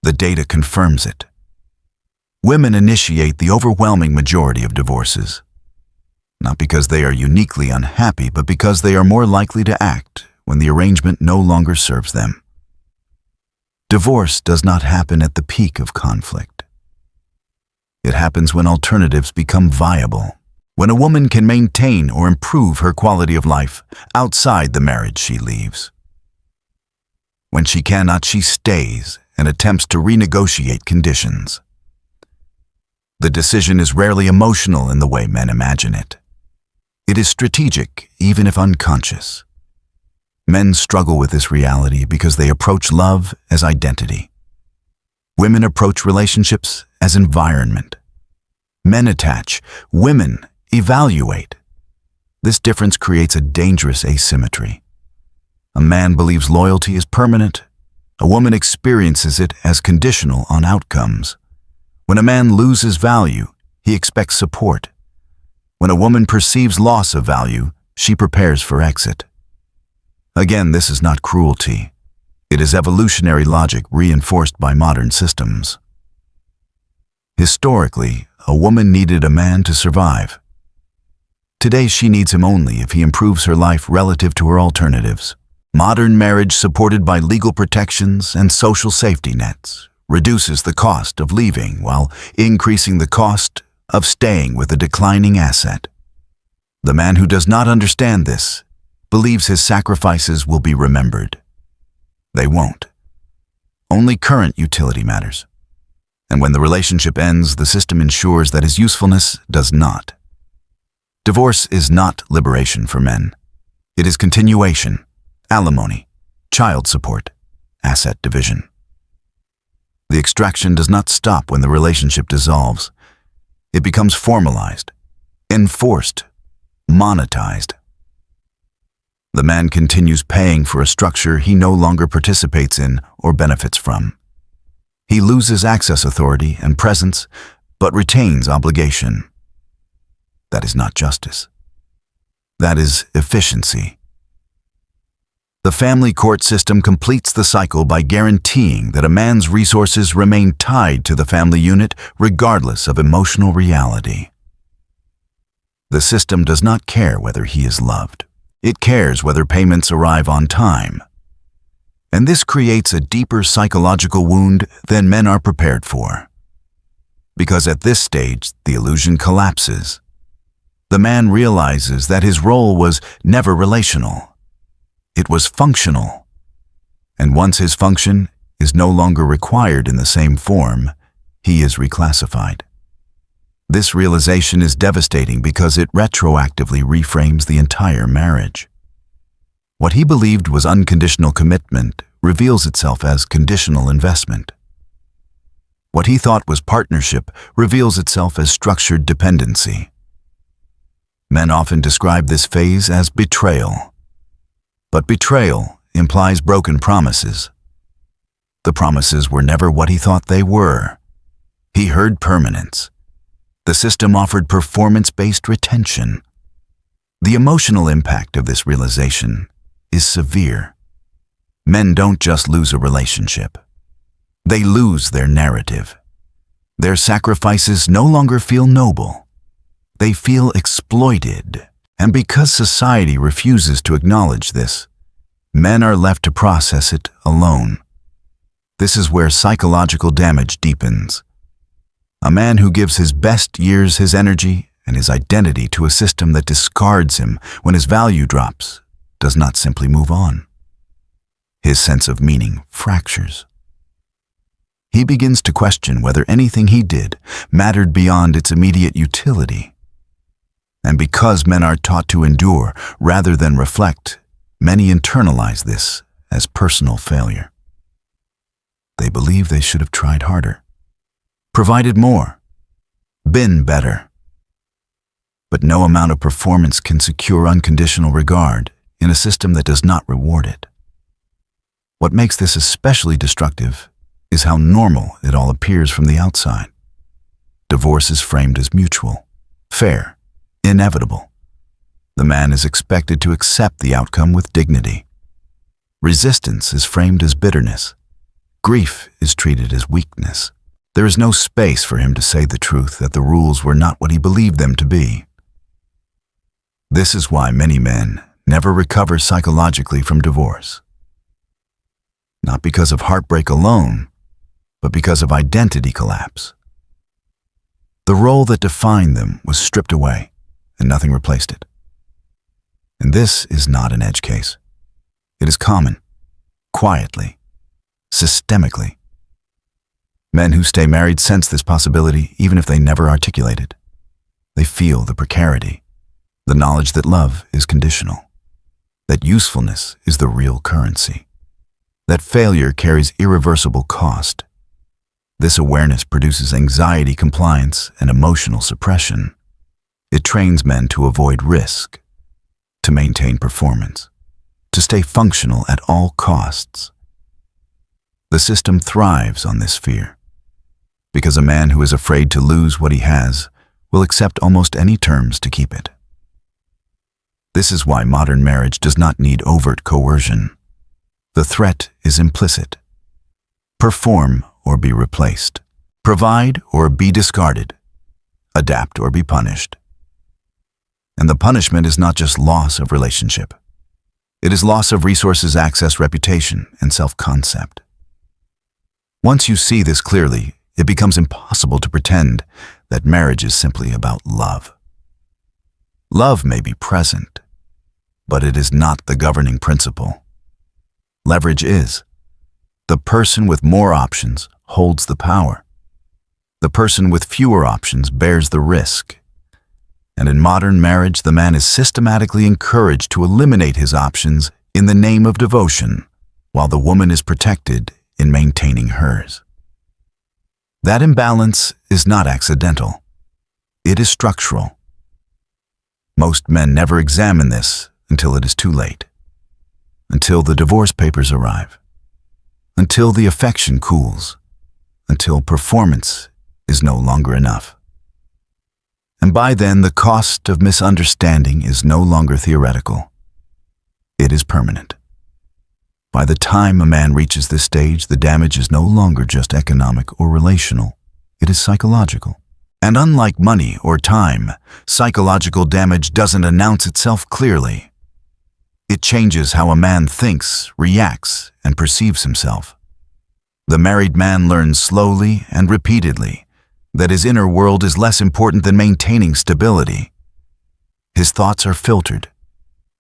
The data confirms it. Women initiate the overwhelming majority of divorces, not because they are uniquely unhappy, but because they are more likely to act when the arrangement no longer serves them. Divorce does not happen at the peak of conflict. It happens when alternatives become viable, when a woman can maintain or improve her quality of life outside the marriage she leaves. When she cannot, she stays and attempts to renegotiate conditions. The decision is rarely emotional in the way men imagine it. It is strategic, even if unconscious. Men struggle with this reality because they approach love as identity. Women approach relationships as environment. Men attach, women evaluate. This difference creates a dangerous asymmetry. A man believes loyalty is permanent. A woman experiences it as conditional on outcomes. When a man loses value, he expects support. When a woman perceives loss of value, she prepares for exit. Again, this is not cruelty. It is evolutionary logic reinforced by modern systems. Historically, a woman needed a man to survive. Today, she needs him only if he improves her life relative to her alternatives. Modern marriage, supported by legal protections and social safety nets, reduces the cost of leaving while increasing the cost of staying with a declining asset. The man who does not understand this believes his sacrifices will be remembered. They won't. Only current utility matters. And when the relationship ends, the system ensures that his usefulness does not. Divorce is not liberation for men. It is continuation, alimony, child support, asset division. The extraction does not stop when the relationship dissolves. It becomes formalized, enforced, monetized. The man continues paying for a structure he no longer participates in or benefits from. He loses access, authority, and presence, but retains obligation. That is not justice. That is efficiency. The family court system completes the cycle by guaranteeing that a man's resources remain tied to the family unit regardless of emotional reality. The system does not care whether he is loved. It cares whether payments arrive on time. And this creates a deeper psychological wound than men are prepared for. Because at this stage, the illusion collapses. The man realizes that his role was never relational. It was functional. And once his function is no longer required in the same form, he is reclassified. This realization is devastating because it retroactively reframes the entire marriage. What he believed was unconditional commitment reveals itself as conditional investment. What he thought was partnership reveals itself as structured dependency. Men often describe this phase as betrayal. But betrayal implies broken promises. The promises were never what he thought they were. He heard permanence. The system offered performance-based retention. The emotional impact of this realization is severe. Men don't just lose a relationship. They lose their narrative. Their sacrifices no longer feel noble. They feel exploited. And because society refuses to acknowledge this, men are left to process it alone. This is where psychological damage deepens. A man who gives his best years, his energy, and his identity to a system that discards him when his value drops does not simply move on. His sense of meaning fractures. he begins to question whether anything he did mattered beyond its immediate utility. And because men are taught to endure rather than reflect, many internalize this as personal failure. They believe they should have tried harder, provided more, been better. But no amount of performance can secure unconditional regard in a system that does not reward it. What makes this especially destructive is how normal it all appears from the outside. Divorce is framed as mutual, fair, inevitable. The man is expected to accept the outcome with dignity. Resistance is framed as bitterness. Grief is treated as weakness. There is no space for him to say the truth that the rules were not what he believed them to be. This is why many men never recover psychologically from divorce. Not because of heartbreak alone, but because of identity collapse. The role that defined them was stripped away, and nothing replaced it. And this is not an edge case. It is common, quietly, systemically. Men who stay married sense this possibility even if they never articulate it. They feel the precarity, the knowledge that love is conditional, that usefulness is the real currency, that failure carries irreversible cost. This awareness produces anxiety compliance and emotional suppression. It trains men to avoid risk, to maintain performance, to stay functional at all costs. The system thrives on this fear, because a man who is afraid to lose what he has will accept almost any terms to keep it. This is why modern marriage does not need overt coercion. The threat is implicit. Perform or be replaced. Provide or be discarded. Adapt or be punished. And the punishment is not just loss of relationship. It is loss of resources, access, reputation, and self-concept. Once you see this clearly, it becomes impossible to pretend that marriage is simply about love. Love may be present, but it is not the governing principle. Leverage is. The person with more options holds the power. The person with fewer options bears the risk. And in modern marriage, the man is systematically encouraged to eliminate his options in the name of devotion, while the woman is protected in maintaining hers. That imbalance is not accidental. It is structural. Most men never examine this until it is too late, until the divorce papers arrive, until the affection cools, until performance is no longer enough. And by then, the cost of misunderstanding is no longer theoretical. It is permanent. By the time a man reaches this stage, the damage is no longer just economic or relational. It is psychological. And unlike money or time, psychological damage doesn't announce itself clearly. It changes how a man thinks, reacts, and perceives himself. The married man learns slowly and repeatedly that his inner world is less important than maintaining stability. His thoughts are filtered.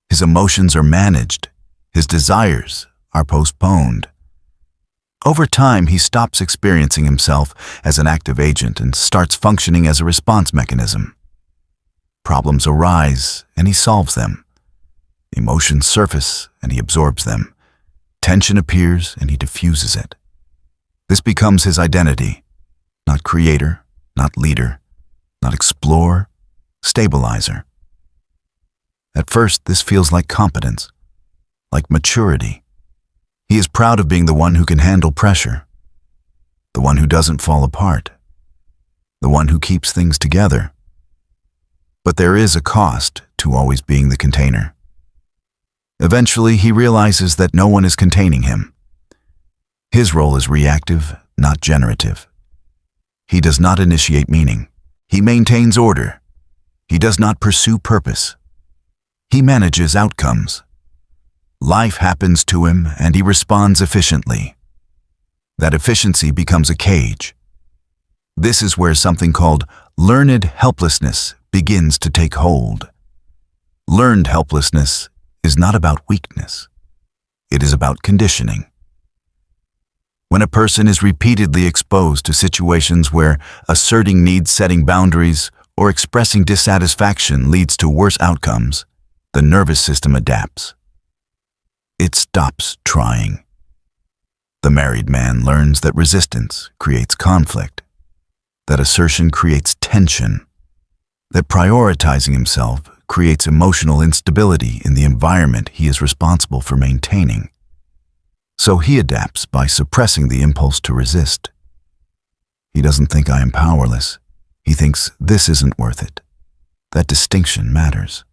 His emotions are managed. His desires are postponed. Over time, he stops experiencing himself as an active agent and starts functioning as a response mechanism. Problems arise, and he solves them. Emotions surface, and he absorbs them. Tension appears, and he diffuses it. This becomes his identity, not creator, not leader, not explorer, stabilizer. At first, this feels like competence, like maturity. He is proud of being the one who can handle pressure, the one who doesn't fall apart, the one who keeps things together. But there is a cost to always being the container. Eventually, he realizes that no one is containing him. His role is reactive, not generative. He does not initiate meaning. He maintains order. He does not pursue purpose. He manages outcomes. Life happens to him, and he responds efficiently. That efficiency becomes a cage. This is where something called learned helplessness begins to take hold. Learned helplessness is not about weakness. It is about conditioning. When a person is repeatedly exposed to situations where asserting needs, setting boundaries, or expressing dissatisfaction leads to worse outcomes, the nervous system adapts. It stops trying. The married man learns that resistance creates conflict, that assertion creates tension, that prioritizing himself creates emotional instability in the environment he is responsible for maintaining. So he adapts by suppressing the impulse to resist. He doesn't think I am powerless. He thinks this isn't worth it. That distinction matters.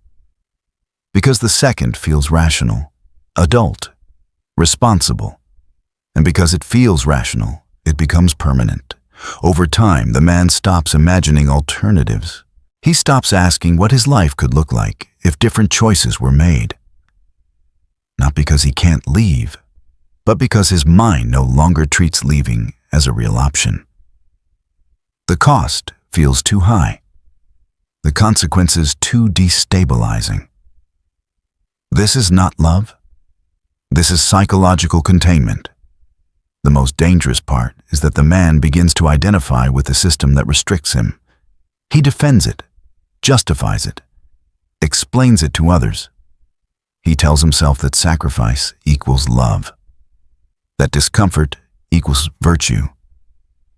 Because the second feels rational, adult, responsible, and because it feels rational, it becomes permanent. Over time, the man stops imagining alternatives. He stops asking what his life could look like if different choices were made. Not because he can't leave, but because his mind no longer treats leaving as a real option. The cost feels too high. The consequences too destabilizing. This is not love. This is psychological containment. The most dangerous part is that the man begins to identify with the system that restricts him. He defends it, justifies it, explains it to others. He tells himself that sacrifice equals love, that discomfort equals virtue,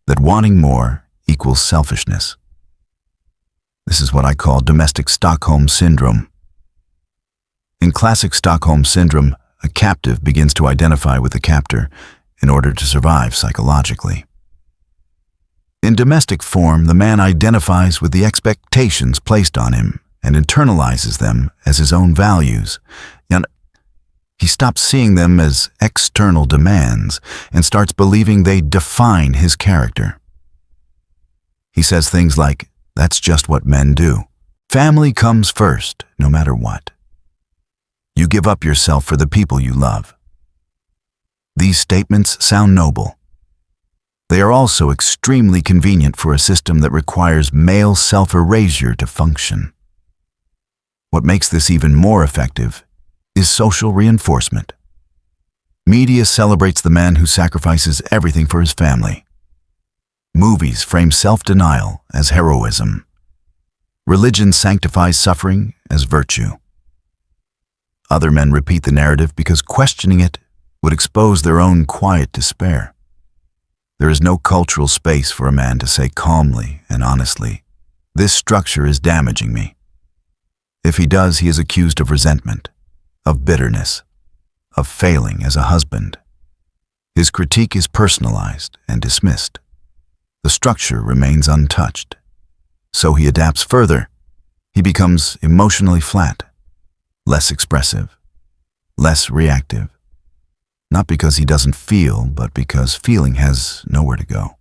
that wanting more equals selfishness. This is what I call domestic Stockholm syndrome. In classic Stockholm syndrome, a captive begins to identify with the captor in order to survive psychologically. In domestic form, the man identifies with the expectations placed on him and internalizes them as his own values. And he stops seeing them as external demands and starts believing they define his character. He says things like, "That's just what men do. Family comes first, no matter what. You give up yourself for the people you love." These statements sound noble. They are also extremely convenient for a system that requires male self-erasure to function. What makes this even more effective is social reinforcement. Media celebrates the man who sacrifices everything for his family. Movies frame self-denial as heroism. Religion sanctifies suffering as virtue. Other men repeat the narrative because questioning it would expose their own quiet despair. There is no cultural space for a man to say calmly and honestly, "This structure is damaging me." If he does, he is accused of resentment, of bitterness, of failing as a husband. His critique is personalized and dismissed. The structure remains untouched. So he adapts further. He becomes emotionally flat, less expressive, less reactive. Not because he doesn't feel, but because feeling has nowhere to go.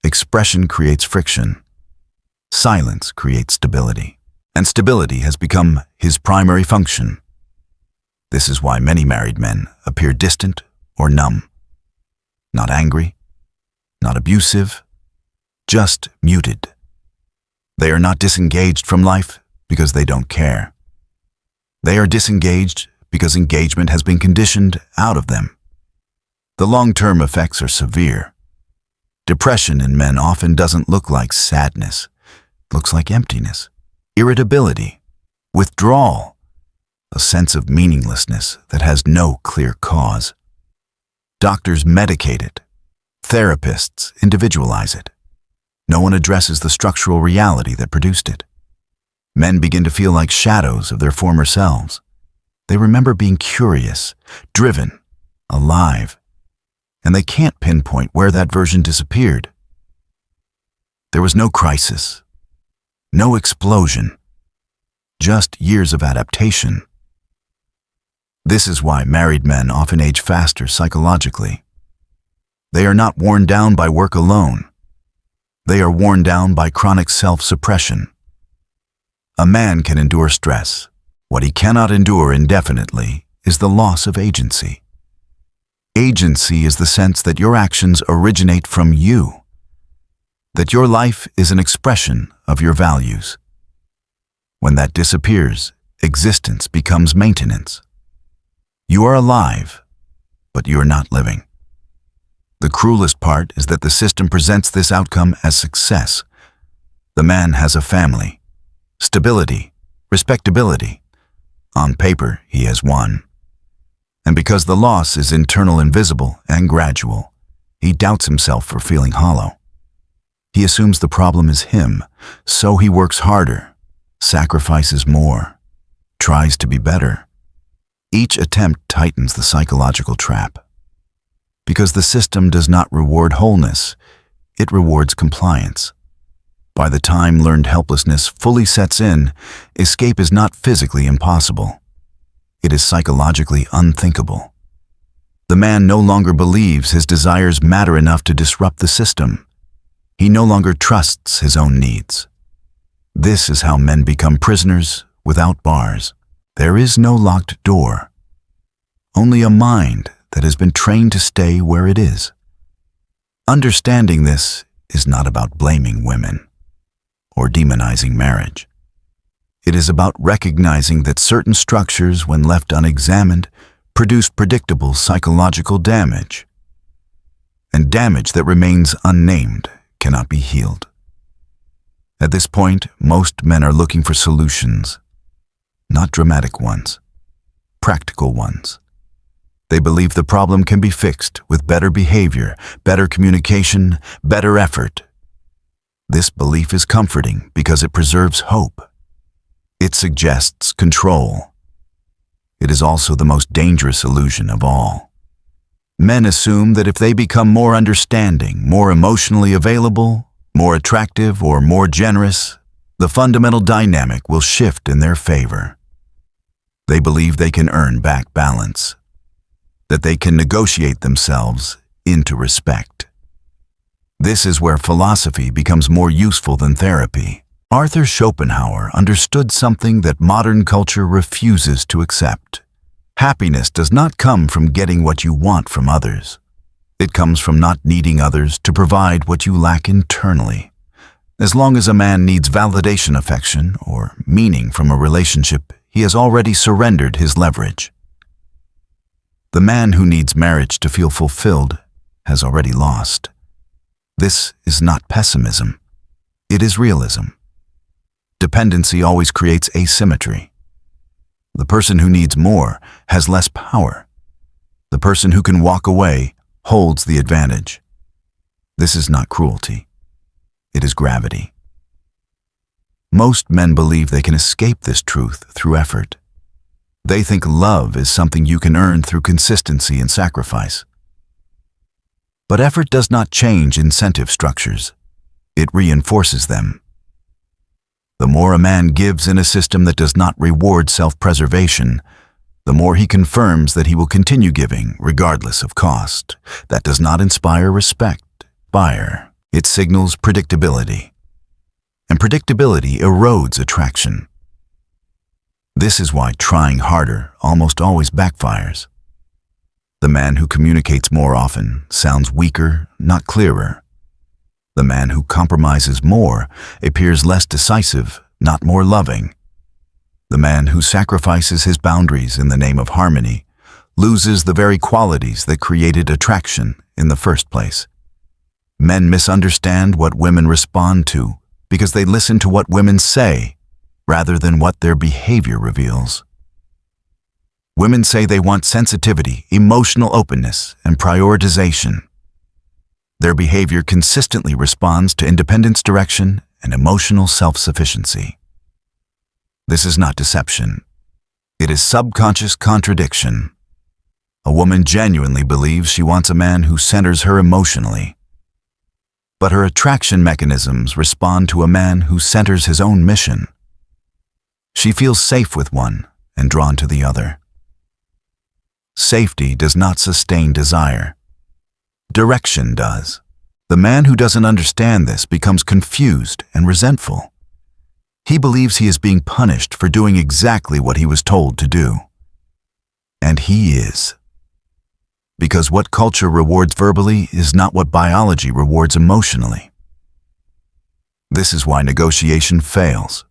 Expression creates friction. Silence creates stability. And stability has become his primary function. This is why many married men appear distant or numb. Not angry, not abusive, just muted. They are not disengaged from life because they don't care. They are disengaged because engagement has been conditioned out of them. The long-term effects are severe. Depression in men often doesn't look like sadness. It looks like emptiness, irritability, withdrawal, a sense of meaninglessness that has no clear cause. Doctors medicate it. Therapists individualize it. No one addresses the structural reality that produced it. Men begin to feel like shadows of their former selves. They remember being curious, driven, alive, and they can't pinpoint where that version disappeared. There was no crisis, no explosion, just years of adaptation. This is why married men often age faster psychologically. They are not worn down by work alone. They are worn down by chronic self-suppression. A man can endure stress. What he cannot endure indefinitely is the loss of agency. Agency is the sense that your actions originate from you, that your life is an expression of your values. When that disappears, existence becomes maintenance. You are alive, but you are not living. The cruelest part is that the system presents this outcome as success. The man has a family, stability, respectability. On paper, he has won. And because the loss is internal and visible and gradual, he doubts himself for feeling hollow. He assumes the problem is him, so he works harder, sacrifices more, tries to be better. Each attempt tightens the psychological trap. Because the system does not reward wholeness, it rewards compliance. By the time learned helplessness fully sets in, escape is not physically impossible. It is psychologically unthinkable. The man no longer believes his desires matter enough to disrupt the system. He no longer trusts his own needs. This is how men become prisoners without bars. There is no locked door, only a mind that has been trained to stay where it is. Understanding this is not about blaming women or demonizing marriage. It is about recognizing that certain structures, when left unexamined, produce predictable psychological damage. And damage that remains unnamed cannot be healed. At this point, most men are looking for solutions, not dramatic ones, practical ones. They believe the problem can be fixed with better behavior, better communication, better effort. This belief is comforting because it preserves hope. It suggests control. It is also the most dangerous illusion of all. Men assume that if they become more understanding, more emotionally available, more attractive, or more generous, the fundamental dynamic will shift in their favor. They believe they can earn back balance, that they can negotiate themselves into respect. This is where philosophy becomes more useful than therapy. Arthur Schopenhauer understood something that modern culture refuses to accept. Happiness does not come from getting what you want from others. It comes from not needing others to provide what you lack internally. As long as a man needs validation, affection, or meaning from a relationship, he has already surrendered his leverage. The man who needs marriage to feel fulfilled has already lost. This is not pessimism. It is realism. Dependency always creates asymmetry. The person who needs more has less power. The person who can walk away holds the advantage. This is not cruelty. It is gravity. Most men believe they can escape this truth through effort. They think love is something you can earn through consistency and sacrifice. But effort does not change incentive structures. It reinforces them. The more a man gives in a system that does not reward self-preservation, the more he confirms that he will continue giving regardless of cost. That does not inspire respect. It signals predictability. And predictability erodes attraction. This is why trying harder almost always backfires. The man who communicates more often sounds weaker, not clearer. The man who compromises more appears less decisive, not more loving. The man who sacrifices his boundaries in the name of harmony loses the very qualities that created attraction in the first place. Men misunderstand what women respond to because they listen to what women say rather than what their behavior reveals. Women say they want sensitivity, emotional openness, and prioritization. Their behavior consistently responds to independence, direction, and emotional self-sufficiency. This is not deception. It is subconscious contradiction. A woman genuinely believes she wants a man who centers her emotionally. But her attraction mechanisms respond to a man who centers his own mission. She feels safe with one and drawn to the other. Safety does not sustain desire. Direction does. The man who doesn't understand this becomes confused and resentful. He believes he is being punished for doing exactly what he was told to do. And he is. Because what culture rewards verbally is not what biology rewards emotionally. This is why negotiation fails.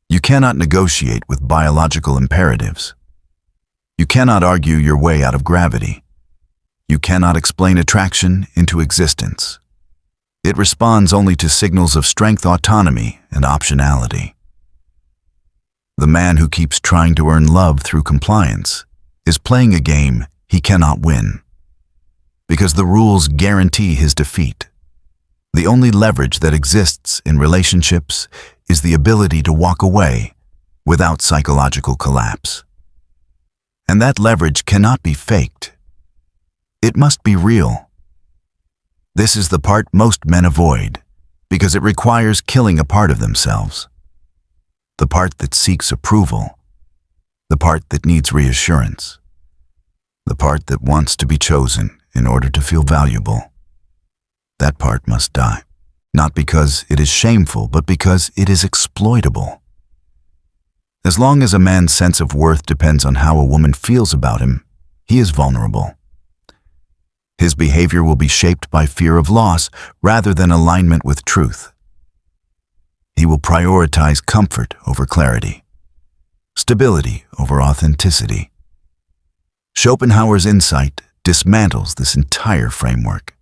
You cannot negotiate with biological imperatives. You cannot argue your way out of gravity. You cannot explain attraction into existence. It responds only to signals of strength, autonomy, and optionality. The man who keeps trying to earn love through compliance is playing a game he cannot win, because the rules guarantee his defeat. The only leverage that exists in relationships is the ability to walk away without psychological collapse. And that leverage cannot be faked. It must be real. This is the part most men avoid, because it requires killing a part of themselves. The part that seeks approval, the part that needs reassurance, the part that wants to be chosen in order to feel valuable. That part must die, not because it is shameful, but because it is exploitable. As long as a man's sense of worth depends on how a woman feels about him, he is vulnerable. His behavior will be shaped by fear of loss rather than alignment with truth. He will prioritize comfort over clarity, stability over authenticity. Schopenhauer's insight dismantles this entire framework.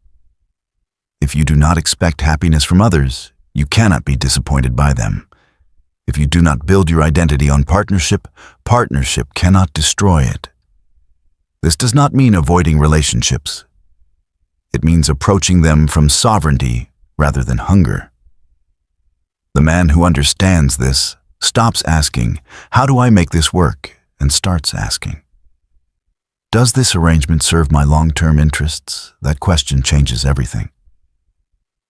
If you do not expect happiness from others, you cannot be disappointed by them. If you do not build your identity on partnership, partnership cannot destroy it. This does not mean avoiding relationships. It means approaching them from sovereignty rather than hunger. The man who understands this stops asking, "How do I make this work?" and starts asking, "Does this arrangement serve my long-term interests?" That question changes everything.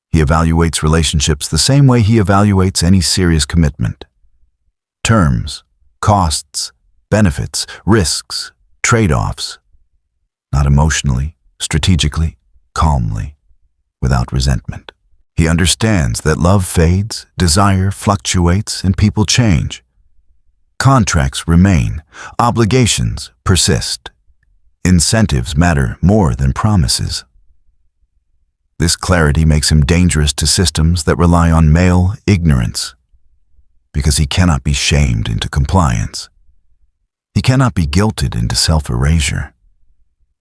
He evaluates relationships the same way he evaluates any serious commitment. Terms, costs, benefits, risks, trade-offs. Not emotionally, strategically, calmly, without resentment. He understands that love fades, desire fluctuates, and people change. Contracts remain, obligations persist. Incentives matter more than promises. This clarity makes him dangerous to systems that rely on male ignorance, because he cannot be shamed into compliance. He cannot be guilted into self-erasure.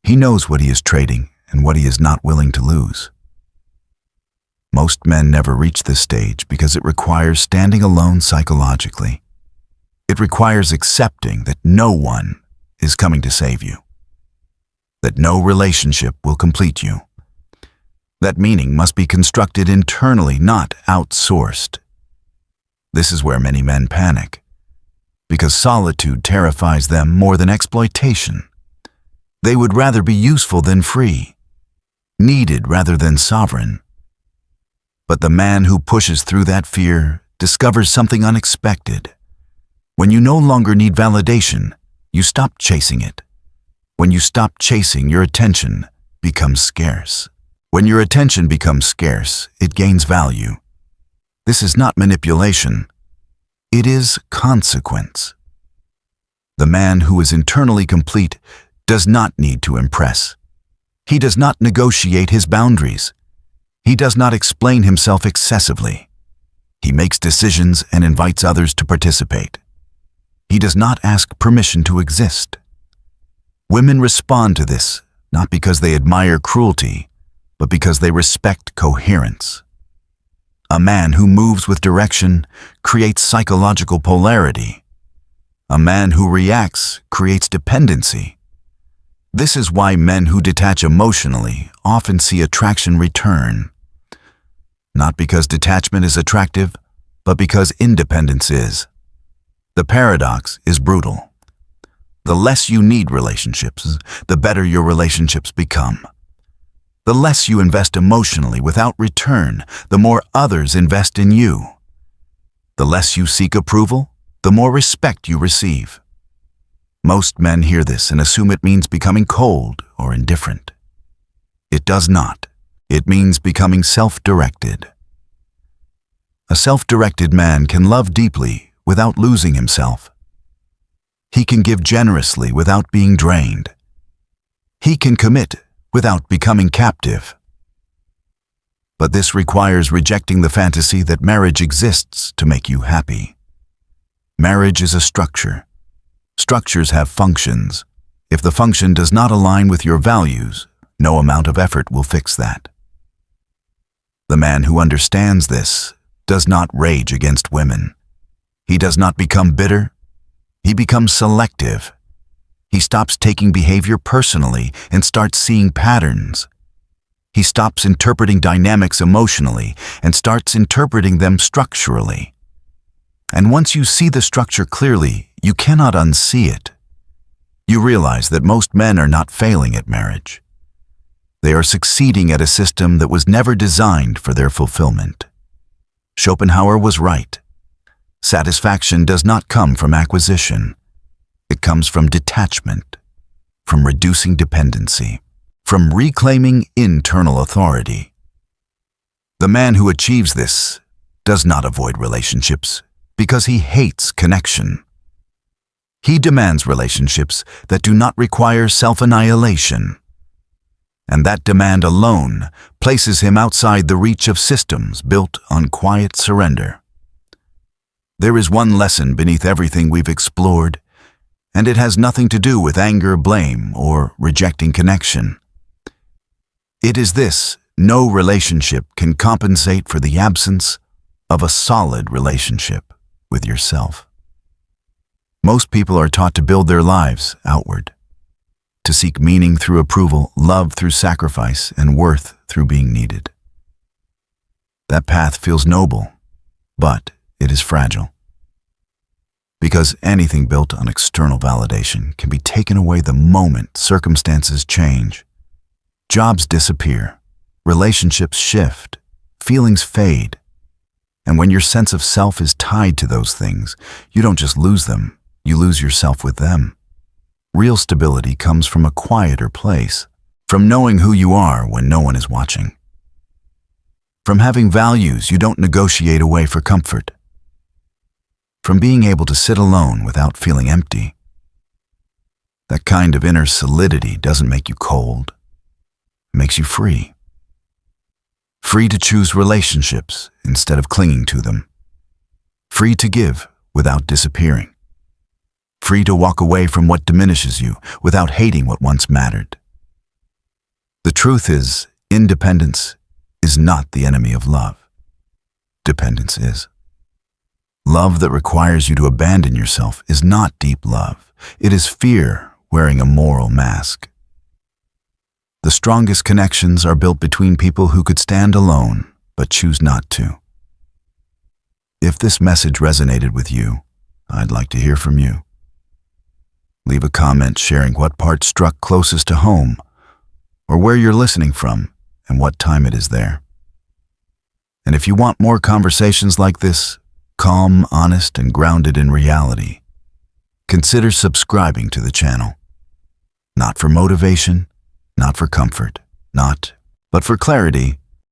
He knows what he is trading and what he is not willing to lose. Most men never reach this stage because it requires standing alone psychologically. It requires accepting that no one is coming to save you, that no relationship will complete you. That meaning must be constructed internally, not outsourced. This is where many men panic, because solitude terrifies them more than exploitation. They would rather be useful than free, needed rather than sovereign. But the man who pushes through that fear discovers something unexpected. When you no longer need validation, you stop chasing it. When you stop chasing, your attention becomes scarce. When your attention becomes scarce, it gains value. This is not manipulation. It is consequence. The man who is internally complete does not need to impress. He does not negotiate his boundaries. He does not explain himself excessively. He makes decisions and invites others to participate. He does not ask permission to exist. Women respond to this not because they admire cruelty, but because they respect coherence. A man who moves with direction creates psychological polarity. A man who reacts creates dependency. This is why men who detach emotionally often see attraction return. Not because detachment is attractive, but because independence is. The paradox is brutal. The less you need relationships, the better your relationships become. The less you invest emotionally without return, the more others invest in you. The less you seek approval, the more respect you receive. Most men hear this and assume it means becoming cold or indifferent. It does not. It means becoming self-directed. A self-directed man can love deeply without losing himself. He can give generously without being drained. He can commit without becoming captive. But this requires rejecting the fantasy that marriage exists to make you happy. Marriage is a structure. Structures have functions. If the function does not align with your values, No amount of effort will fix that. The man who understands this does not rage against women. He does not become bitter. He becomes selective. He stops taking behavior personally and starts seeing patterns. He stops interpreting dynamics emotionally and starts interpreting them structurally. And once you see the structure clearly, you cannot unsee it. You realize that most men are not failing at marriage. They are succeeding at a system that was never designed for their fulfillment. Schopenhauer was right. Satisfaction does not come from acquisition. It comes from detachment, from reducing dependency, from reclaiming internal authority. The man who achieves this does not avoid relationships because he hates connection. He demands relationships that do not require self-annihilation. And that demand alone places him outside the reach of systems built on quiet surrender. There is one lesson beneath everything we've explored, and it has nothing to do with anger, blame, or rejecting connection. It is this: no relationship can compensate for the absence of a solid relationship with yourself. Most people are taught to build their lives outward, to seek meaning through approval, love through sacrifice, and worth through being needed. That path feels noble, but it is fragile. Because anything built on external validation can be taken away the moment circumstances change. Jobs disappear, relationships shift, feelings fade. And when your sense of self is tied to those things, you don't just lose them, you lose yourself with them. Real stability comes from a quieter place, from knowing who you are when no one is watching, from having values you don't negotiate away for comfort, from being able to sit alone without feeling empty. That kind of inner solidity doesn't make you cold. It makes you free. Free to choose relationships instead of clinging to them. Free to give without disappearing. Free to walk away from what diminishes you without hating what once mattered. The truth is, independence is not the enemy of love. Dependence is. Love that requires you to abandon yourself is not deep love. It is fear wearing a moral mask. The strongest connections are built between people who could stand alone but choose not to. If this message resonated with you, I'd like to hear from you. Leave a comment sharing what part struck closest to home, or where you're listening from and what time it is there. And if you want more conversations like this, calm, honest, and grounded in reality, consider subscribing to the channel. Not for motivation, not for comfort, but for clarity